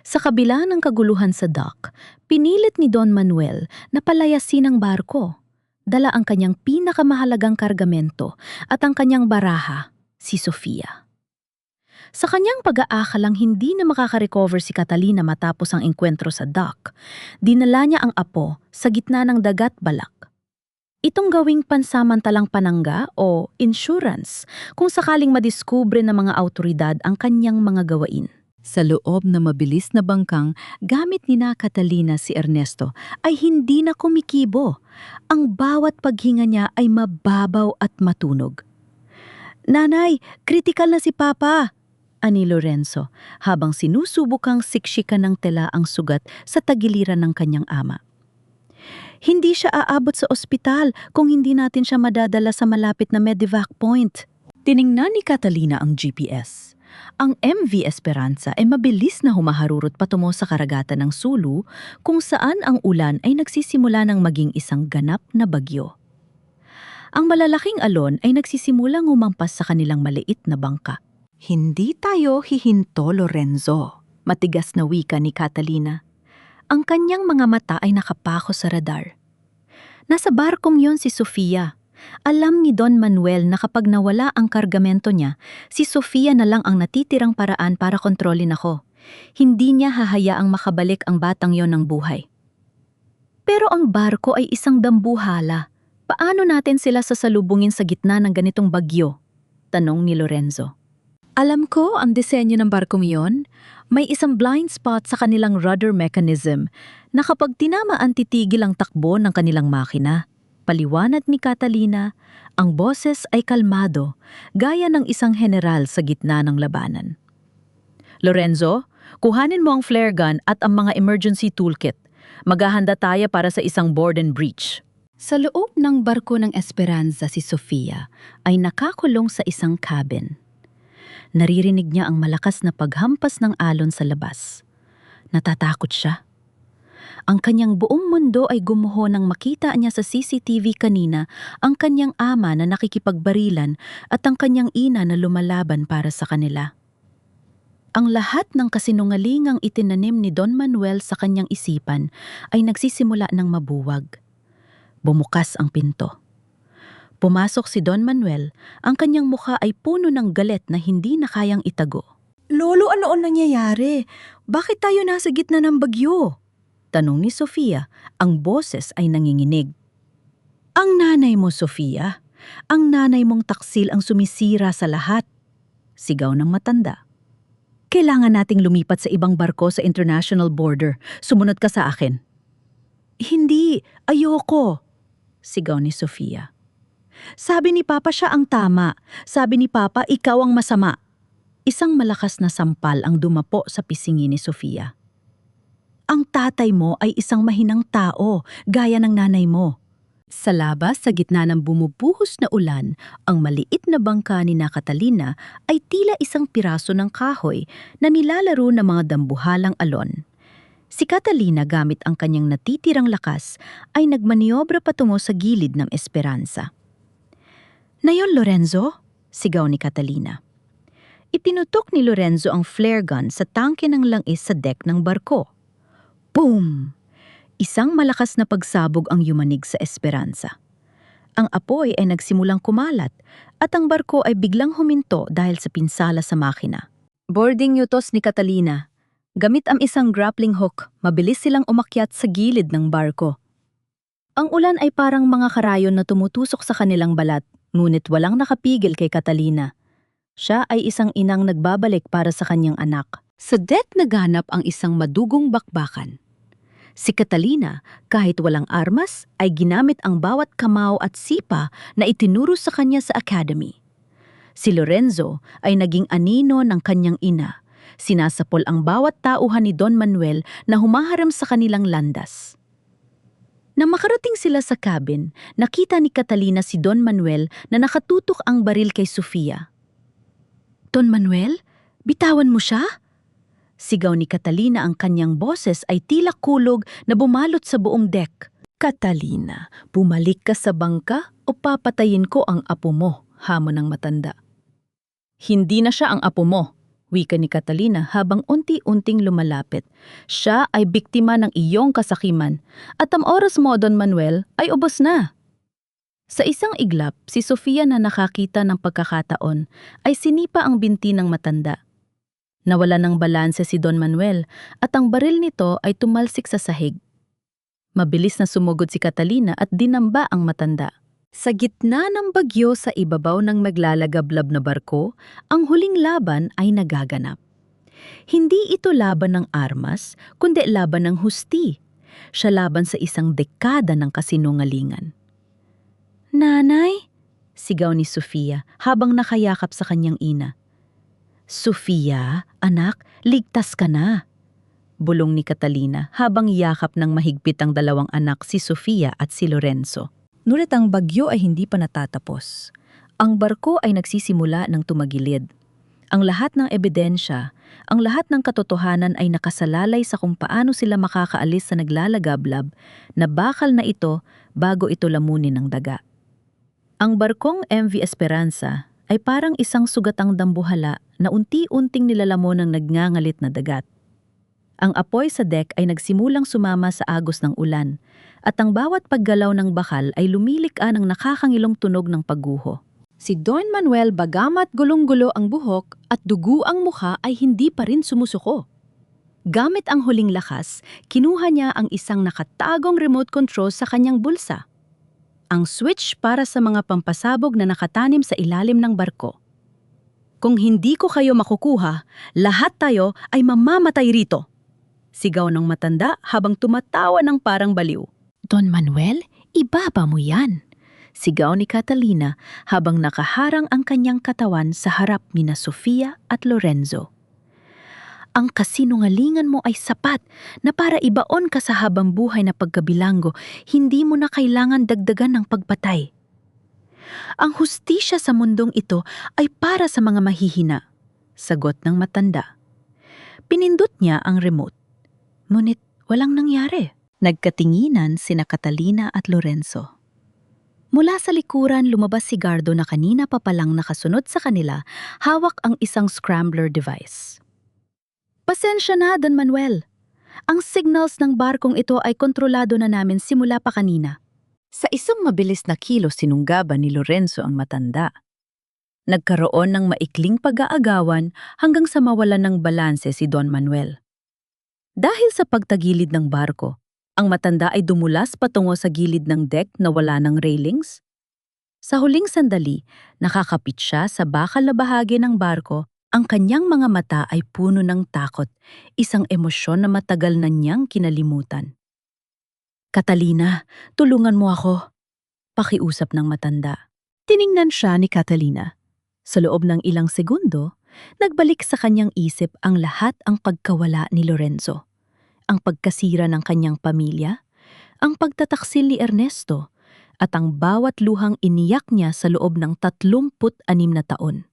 Sa kabila ng kaguluhan sa dock, pinilit ni Don Manuel na palayasin ang barko. Dala ang kanyang pinakamahalagang kargamento at ang kanyang baraha, si Sofia. Sa kanyang pag-aakalang hindi na makaka-recover si Catalina matapos ang engkwentro sa dock, dinala niya ang apo sa gitna ng dagat balak. Itong gawing pansamantalang panangga o insurance kung sakaling madiskubre ng mga autoridad ang kanyang mga gawain. Sa loob na mabilis na bangkang gamit ni na Catalina, si Ernesto ay hindi na kumikibo. Ang bawat paghinga niya ay mababaw at matunog. "Nanay, kritikal na si Papa!" ani Lorenzo, habang sinusubukang siksikan ng tela ang sugat sa tagiliran ng kanyang ama. Hindi siya aabot sa ospital kung hindi natin siya madadala sa malapit na medevac point. Tiningnan ni Catalina ang GPS. Ang MV Esperanza ay mabilis na humaharurot patungo sa karagatan ng Sulu kung saan ang ulan ay nagsisimula ng maging isang ganap na bagyo. Ang malalaking alon ay nagsisimulang umampas sa kanilang maliit na bangka. Hindi tayo hihinto, Lorenzo, matigas na wika ni Catalina. Ang kanyang mga mata ay nakapako sa radar. Nasa barkong yon si Sofia. Alam ni Don Manuel na kapag nawala ang kargamento niya, si Sofia na lang ang natitirang paraan para kontrolin ako. Hindi niya hahayaang makabalik ang batang yon ng buhay. Pero ang barko ay isang dambuhala. Paano natin sila sasalubungin sa gitna ng ganitong bagyo? Tanong ni Lorenzo. Alam ko ang disenyo ng barkong yon. May isang blind spot sa kanilang rudder mechanism na kapag tinamaan titigil ang takbo ng kanilang makina. Paliwanag ni Catalina, ang boses ay kalmado, gaya ng isang general sa gitna ng labanan. Lorenzo, kuhanin mo ang flare gun at ang mga emergency toolkit. Maghahanda tayo para sa isang board and breach. Sa loob ng barko ng Esperanza si Sofia ay nakakulong sa isang cabin. Naririnig niya ang malakas na paghampas ng alon sa labas. Natatakot siya. Ang kanyang buong mundo ay gumuho nang makita niya sa CCTV kanina ang kanyang ama na nakikipagbarilan at ang kanyang ina na lumalaban para sa kanila. Ang lahat ng kasinungalingang itinanim ni Don Manuel sa kanyang isipan ay nagsisimula ng mabuwag. Bumukas ang pinto. Pumasok si Don Manuel, ang kanyang mukha ay puno ng galit na hindi na kayang itago. Lolo, ano ang nangyayari? Bakit tayo nasa gitna ng bagyo? Tanong ni Sofia, ang boses ay nanginginig. Ang nanay mo, Sofia. Ang nanay mong taksil ang sumisira sa lahat. Sigaw ng matanda. Kailangan nating lumipat sa ibang barko sa international border. Sumunod ka sa akin. Hindi, ayoko. Sigaw ni Sofia. Sabi ni Papa siya ang tama. Sabi ni Papa ikaw ang masama. Isang malakas na sampal ang dumapo sa pisngi ni Sofia. Ang tatay mo ay isang mahinang tao, gaya ng nanay mo. Sa labas, sa gitna ng bumubuhos na ulan, ang maliit na bangka ni Catalina ay tila isang piraso ng kahoy na nilalaro ng mga dambuhalang alon. Si Catalina gamit ang kanyang natitirang lakas ay nagmaniobra patungo sa gilid ng Esperanza. "Nayon, Lorenzo?" sigaw ni Catalina. Itinutok ni Lorenzo ang flare gun sa tangke ng langis sa deck ng barko. Boom! Isang malakas na pagsabog ang yumanig sa Esperanza. Ang apoy ay nagsimulang kumalat at ang barko ay biglang huminto dahil sa pinsala sa makina. Boarding utos ni Catalina. Gamit ang isang grappling hook, mabilis silang umakyat sa gilid ng barko. Ang ulan ay parang mga karayon na tumutusok sa kanilang balat, ngunit walang nakapigil kay Catalina. Siya ay isang inang nagbabalik para sa kanyang anak. Sa deck naganap ang isang madugong bakbakan. Si Catalina, kahit walang armas, ay ginamit ang bawat kamao at sipa na itinuro sa kanya sa academy. Si Lorenzo ay naging anino ng kanyang ina. Sinasapol ang bawat tauhan ni Don Manuel na humaharang sa kanilang landas. Nang makarating sila sa cabin, nakita ni Catalina si Don Manuel na nakatutok ang baril kay Sofia. "Don Manuel, bitawan mo siya?" Sigaw ni Catalina, ang kanyang boses ay tila kulog na bumalot sa buong deck. "Catalina, bumalik ka sa bangka o papatayin ko ang apo mo," hamon ng matanda. "Hindi na siya ang apo mo," wika ni Catalina habang unti-unting lumalapit. "Siya ay biktima ng iyong kasakiman at ang oras mo, Don Manuel, ay ubos na." Sa isang iglap, si Sofia na nakakita ng pagkakataon ay sinipa ang binti ng matanda. Nawala ng balanse si Don Manuel at ang baril nito ay tumalsik sa sahig. Mabilis na sumugod si Catalina at dinamba ang matanda. Sa gitna ng bagyo sa ibabaw ng maglalagablab na barko, ang huling laban ay nagaganap. Hindi ito laban ng armas, kundi laban ng husti. Siya laban sa isang dekada ng kasinungalingan. "Nanay?" sigaw ni Sofia habang nakayakap sa kanyang ina. Sofia, anak, ligtas ka na. Bulong ni Catalina habang yakap ng mahigpit ang dalawang anak si Sofia at si Lorenzo. Ngunit ang bagyo ay hindi pa natatapos. Ang barko ay nagsisimula ng tumagilid. Ang lahat ng ebidensya, ang lahat ng katotohanan ay nakasalalay sa kung paano sila makakaalis sa naglalagablab na bakal na ito bago ito lamunin ng daga. Ang barkong MV Esperanza ay parang isang sugatang dambuhala na unti-unting nilalamon ng nagngangalit na dagat. Ang apoy sa deck ay nagsimulang sumama sa agos ng ulan at ang bawat paggalaw ng bakal ay lumilikha ng nakakangilong tunog ng pagguho. Si Don Manuel bagamat gulong-gulo ang buhok at dugo ang mukha ay hindi pa rin sumusuko. Gamit ang huling lakas, kinuha niya ang isang nakatagong remote control sa kanyang bulsa. Ang switch para sa mga pampasabog na nakatanim sa ilalim ng barko. Kung hindi ko kayo makukuha, lahat tayo ay mamamatay rito. Sigaw ng matanda habang tumatawa ng parang baliw. Don Manuel, ibaba mo yan. Sigaw ni Catalina habang nakaharang ang kanyang katawan sa harap ni na Sofia at Lorenzo. Ang kasinungalingan mo ay sapat na para ibaon ka sa habang buhay na pagkabilanggo, hindi mo na kailangan dagdagan ng pagpatay. Ang hustisya sa mundong ito ay para sa mga mahihina, sagot ng matanda. Pinindot niya ang remote. Ngunit walang nangyari. Nagkatinginan sina Catalina at Lorenzo. Mula sa likuran lumabas si Gardo na kanina pa palang nakasunod sa kanila, hawak ang isang scrambler device. Pasensya na, Don Manuel. Ang signals ng barkong ito ay kontrolado na namin simula pa kanina. Sa isang mabilis na kilos sinunggaban ni Lorenzo ang matanda. Nagkaroon ng maikling pag-aagawan hanggang sa mawalan ng balanse si Don Manuel. Dahil sa pagtagilid ng barko, ang matanda ay dumulas patungo sa gilid ng deck na wala ng railings. Sa huling sandali, nakakapit siya sa bakal na bahagi ng barko. Ang kanyang mga mata ay puno ng takot, isang emosyon na matagal na niyang kinalimutan. Catalina, tulungan mo ako. Pakiusap ng matanda. Tiningnan siya ni Catalina. Sa loob ng ilang segundo, nagbalik sa kanyang isip ang lahat ang pagkawala ni Lorenzo. Ang pagkasira ng kanyang pamilya, ang pagtataksil ni Ernesto, at ang bawat luhang iniyak niya sa loob ng 36 na taon.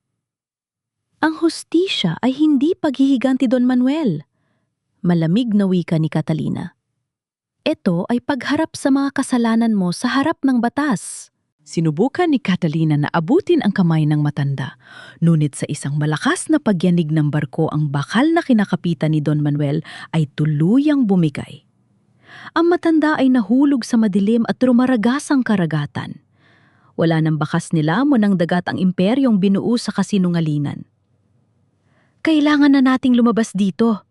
Ang hustisya ay hindi paghihiganti Don Manuel. Malamig na wika ni Catalina. Ito ay pagharap sa mga kasalanan mo sa harap ng batas. Sinubukan ni Catalina na abutin ang kamay ng matanda, ngunit sa isang malakas na pagyanig ng barko ang bakal na kinakapitan ni Don Manuel ay tuluyang bumigay. Ang matanda ay nahulog sa madilim at rumaragasang karagatan. Wala nang bakas nilamon ng dagat ang imperyong binuo sa kasinungalingan. Kailangan na nating lumabas dito,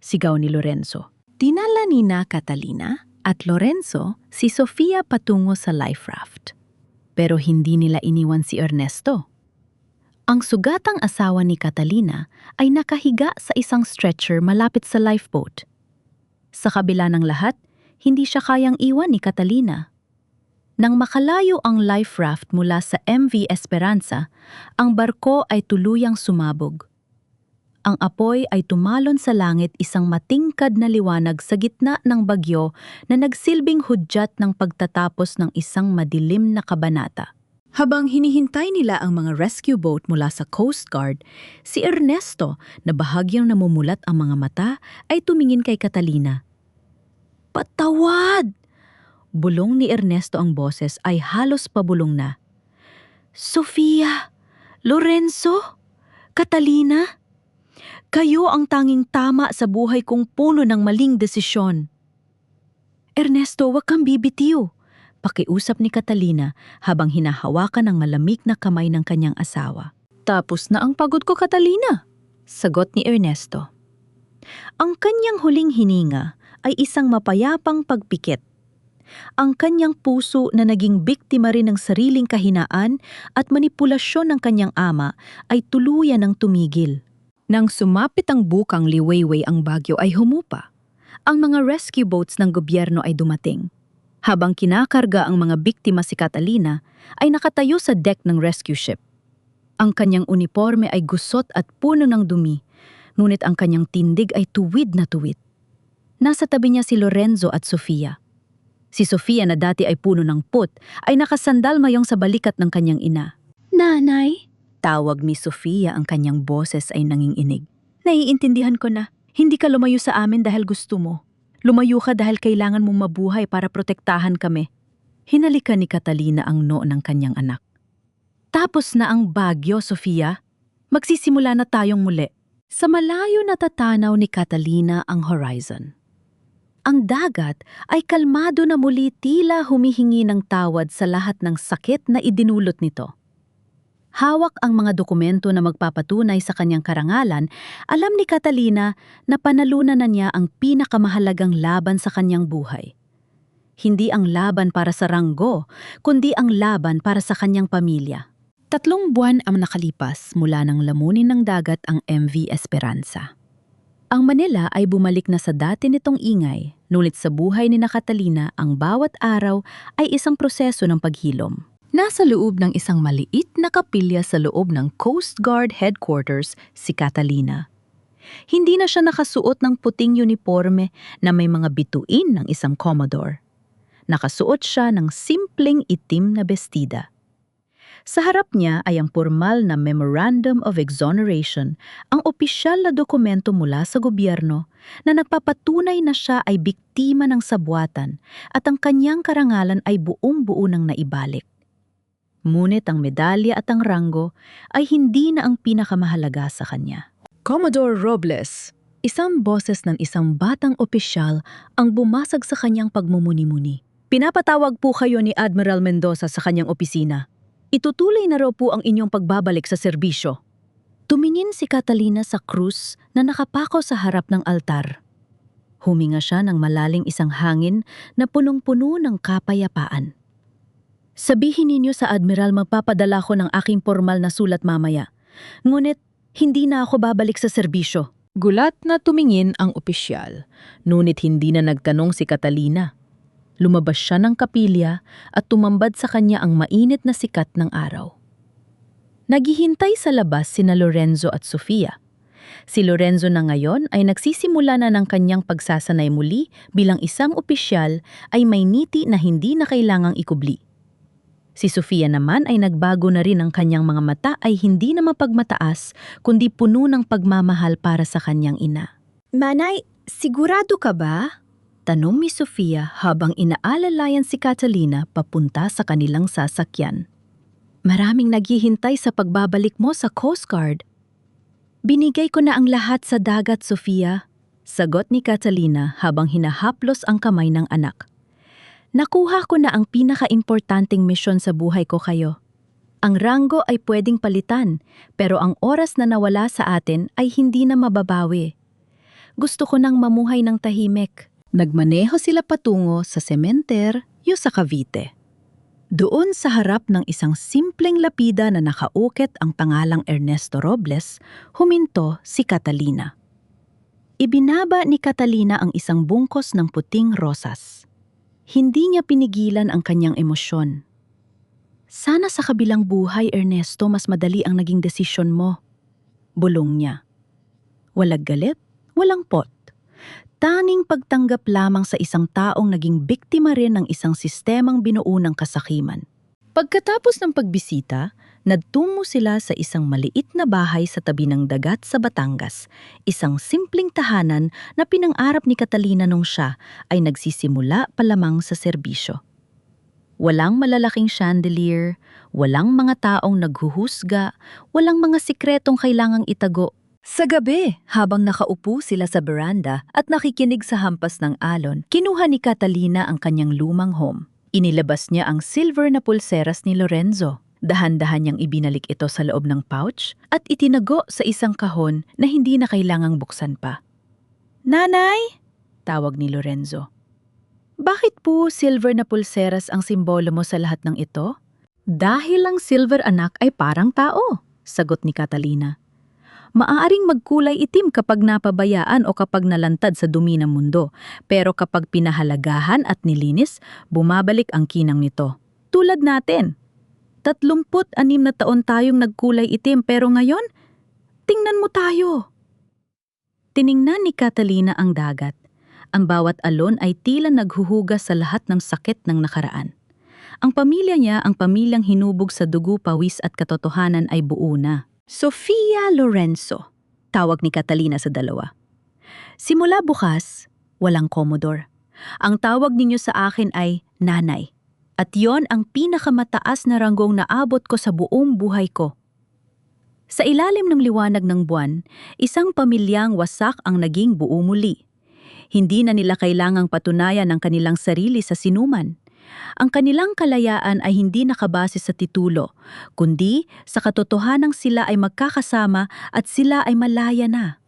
sigaw ni Lorenzo. Dinala ni na Catalina at Lorenzo si Sofia patungo sa life raft. Pero hindi nila iniwan si Ernesto. Ang sugatang asawa ni Catalina ay nakahiga sa isang stretcher malapit sa lifeboat. Sa kabila ng lahat, hindi siya kayang iwan ni Catalina. Nang makalayo ang life raft mula sa MV Esperanza, ang barko ay tuluyang sumabog. Ang apoy ay tumalon sa langit, isang matingkad na liwanag sa gitna ng bagyo na nagsilbing hudyat ng pagtatapos ng isang madilim na kabanata. Habang hinihintay nila ang mga rescue boat mula sa Coast Guard, si Ernesto, na bahagyang namumulat ang mga mata, ay tumingin kay Catalina. "Patawad!" Bulong ni Ernesto, ang boses ay halos pabulong na. "Sofia! Lorenzo! Catalina! Kayo ang tanging tama sa buhay kong puno ng maling desisyon." "Ernesto, wag kang bibitiw," pakiusap ni Catalina habang hinahawakan ng malamig na kamay ng kanyang asawa. "Tapos na ang pagod ko, Catalina," sagot ni Ernesto. Ang kanyang huling hininga ay isang mapayapang pagpikit. Ang kanyang puso na naging biktima rin ng sariling kahinaan at manipulasyon ng kanyang ama ay tuluyan ng tumigil. Nang sumapit ang bukang liwayway ang bagyo ay humupa. Ang mga rescue boats ng gobyerno ay dumating. Habang kinakarga ang mga biktima si Catalina, ay nakatayo sa deck ng rescue ship. Ang kanyang uniforme ay gusot at puno ng dumi, ngunit ang kanyang tindig ay tuwid na tuwid. Nasa tabi niya si Lorenzo at Sofia. Si Sofia na dati ay puno ng put ay nakasandal mayong sa balikat ng kanyang ina. Nanay? Tawag ni Sofia, ang kanyang boses ay nanginginig. Naiintindihan ko na, hindi ka lumayo sa amin dahil gusto mo. Lumayo ka dahil kailangan mong mabuhay para protektahan kami. Hinalikan ni Catalina ang noo ng kanyang anak. Tapos na ang bagyo, Sofia. Magsisimula na tayong muli. Sa malayo natatanaw ni Catalina ang horizon. Ang dagat ay kalmado na muli, tila humihingi ng tawad sa lahat ng sakit na idinulot nito. Hawak ang mga dokumento na magpapatunay sa kanyang karangalan, alam ni Catalina na panalunan na niya ang pinakamahalagang laban sa kanyang buhay. Hindi ang laban para sa ranggo, kundi ang laban para sa kanyang pamilya. 3 buwan ang nakalipas mula nang lamunin ng dagat ang MV Esperanza. Ang Manila ay bumalik na sa dati nitong ingay, ngunit sa buhay ni Catalina ang bawat araw ay isang proseso ng paghilom. Nasa loob ng isang maliit na kapilya sa loob ng Coast Guard Headquarters si Catalina. Hindi na siya nakasuot ng puting uniforme na may mga bituin ng isang Commodore. Nakasuot siya ng simpleng itim na bestida. Sa harap niya ay ang formal na Memorandum of Exoneration, ang opisyal na dokumento mula sa gobyerno na nagpapatunay na siya ay biktima ng sabwatan at ang kanyang karangalan ay buong-buo nang naibalik. Ngunit ang medalya at ang ranggo ay hindi na ang pinakamahalaga sa kanya. Commodore Robles, isang boses ng isang batang opisyal ang bumasag sa kanyang pagmumuni-muni. Pinapatawag po kayo ni Admiral Mendoza sa kanyang opisina. Itutuloy na raw po ang inyong pagbabalik sa serbisyo. Tumingin si Catalina sa krus na nakapako sa harap ng altar. Huminga siya ng malaling isang hangin na punong-puno ng kapayapaan. Sabihin ninyo sa Admiral, magpapadala ko ng aking formal na sulat mamaya. Ngunit, hindi na ako babalik sa serbisyo. Gulat na tumingin ang opisyal, ngunit hindi na nagtanong si Catalina. Lumabas siya ng kapilya at tumambad sa kanya ang mainit na sikat ng araw. Naghihintay sa labas sina Lorenzo at Sofia. Si Lorenzo na ngayon ay nagsisimula na ng kanyang pagsasanay muli bilang isang opisyal ay may niti na hindi na kailangang ikubli. Si Sofia naman ay nagbago na rin, ang kanyang mga mata ay hindi na mapagmataas kundi puno ng pagmamahal para sa kanyang ina. Manay, sigurado ka ba? Tanong ni Sofia habang inaalalayan si Catalina papunta sa kanilang sasakyan. Maraming naghihintay sa pagbabalik mo sa Coast Guard. Binigay ko na ang lahat sa dagat, Sofia, sagot ni Catalina habang hinahaplos ang kamay ng anak. Nakuha ko na ang pinaka-importanting misyon sa buhay ko kayo. Ang ranggo ay pwedeng palitan, pero ang oras na nawala sa atin ay hindi na mababawi. Gusto ko nang mamuhay ng tahimik. Nagmaneho sila patungo sa sementeryo sa Cavite. Doon sa harap ng isang simpleng lapida na nakaukit ang pangalang Ernesto Robles, huminto si Catalina. Ibinaba ni Catalina ang isang bungkos ng puting rosas. Hindi niya pinigilan ang kanyang emosyon. Sana sa kabilang buhay, Ernesto, mas madali ang naging desisyon mo. Bulong niya. Walang galit, walang pot. Tanging pagtanggap lamang sa isang taong naging biktima rin ng isang sistemang binuo ng kasakiman. Pagkatapos ng pagbisita, nagtungo sila sa isang maliit na bahay sa tabi ng dagat sa Batangas, isang simpleng tahanan na pinang-arap ni Catalina nung siya ay nagsisimula pa lamang sa serbisyo. Walang malalaking chandelier, walang mga taong naghuhusga, walang mga sikretong kailangang itago. Sa gabi, habang nakaupo sila sa veranda at nakikinig sa hampas ng alon, kinuha ni Catalina ang kanyang lumang home. Inilabas niya ang silver na pulseras ni Lorenzo. Dahan-dahan niyang ibinalik ito sa loob ng pouch at itinago sa isang kahon na hindi na kailangang buksan pa. "Nanay!" tawag ni Lorenzo. "Bakit po silver na pulseras ang simbolo mo sa lahat ng ito?" "Dahil ang silver, anak, ay parang tao," sagot ni Catalina. "Maaaring magkulay itim kapag napabayaan o kapag nalantad sa dumi ng mundo, pero kapag pinahalagahan at nilinis, bumabalik ang kinang nito. Tulad natin." 36 na taon tayong nagkulay itim pero ngayon, tingnan mo tayo. Tiningnan ni Catalina ang dagat. Ang bawat alon ay tila naghuhugas sa lahat ng sakit ng nakaraan. Ang pamilya niya, ang pamilyang hinubog sa dugo, pawis at katotohanan ay buo na. Sofia Lorenzo, tawag ni Catalina sa dalawa. Simula bukas, walang komodor. Ang tawag ninyo sa akin ay nanay. At yon ang pinakamataas na ranggong naabot ko sa buong buhay ko. Sa ilalim ng liwanag ng buwan, isang pamilyang wasak ang naging buo muli. Hindi na nila kailangang patunayan ang kanilang sarili sa sinuman. Ang kanilang kalayaan ay hindi nakabase sa titulo, kundi sa katotohanang sila ay magkakasama at sila ay malaya na.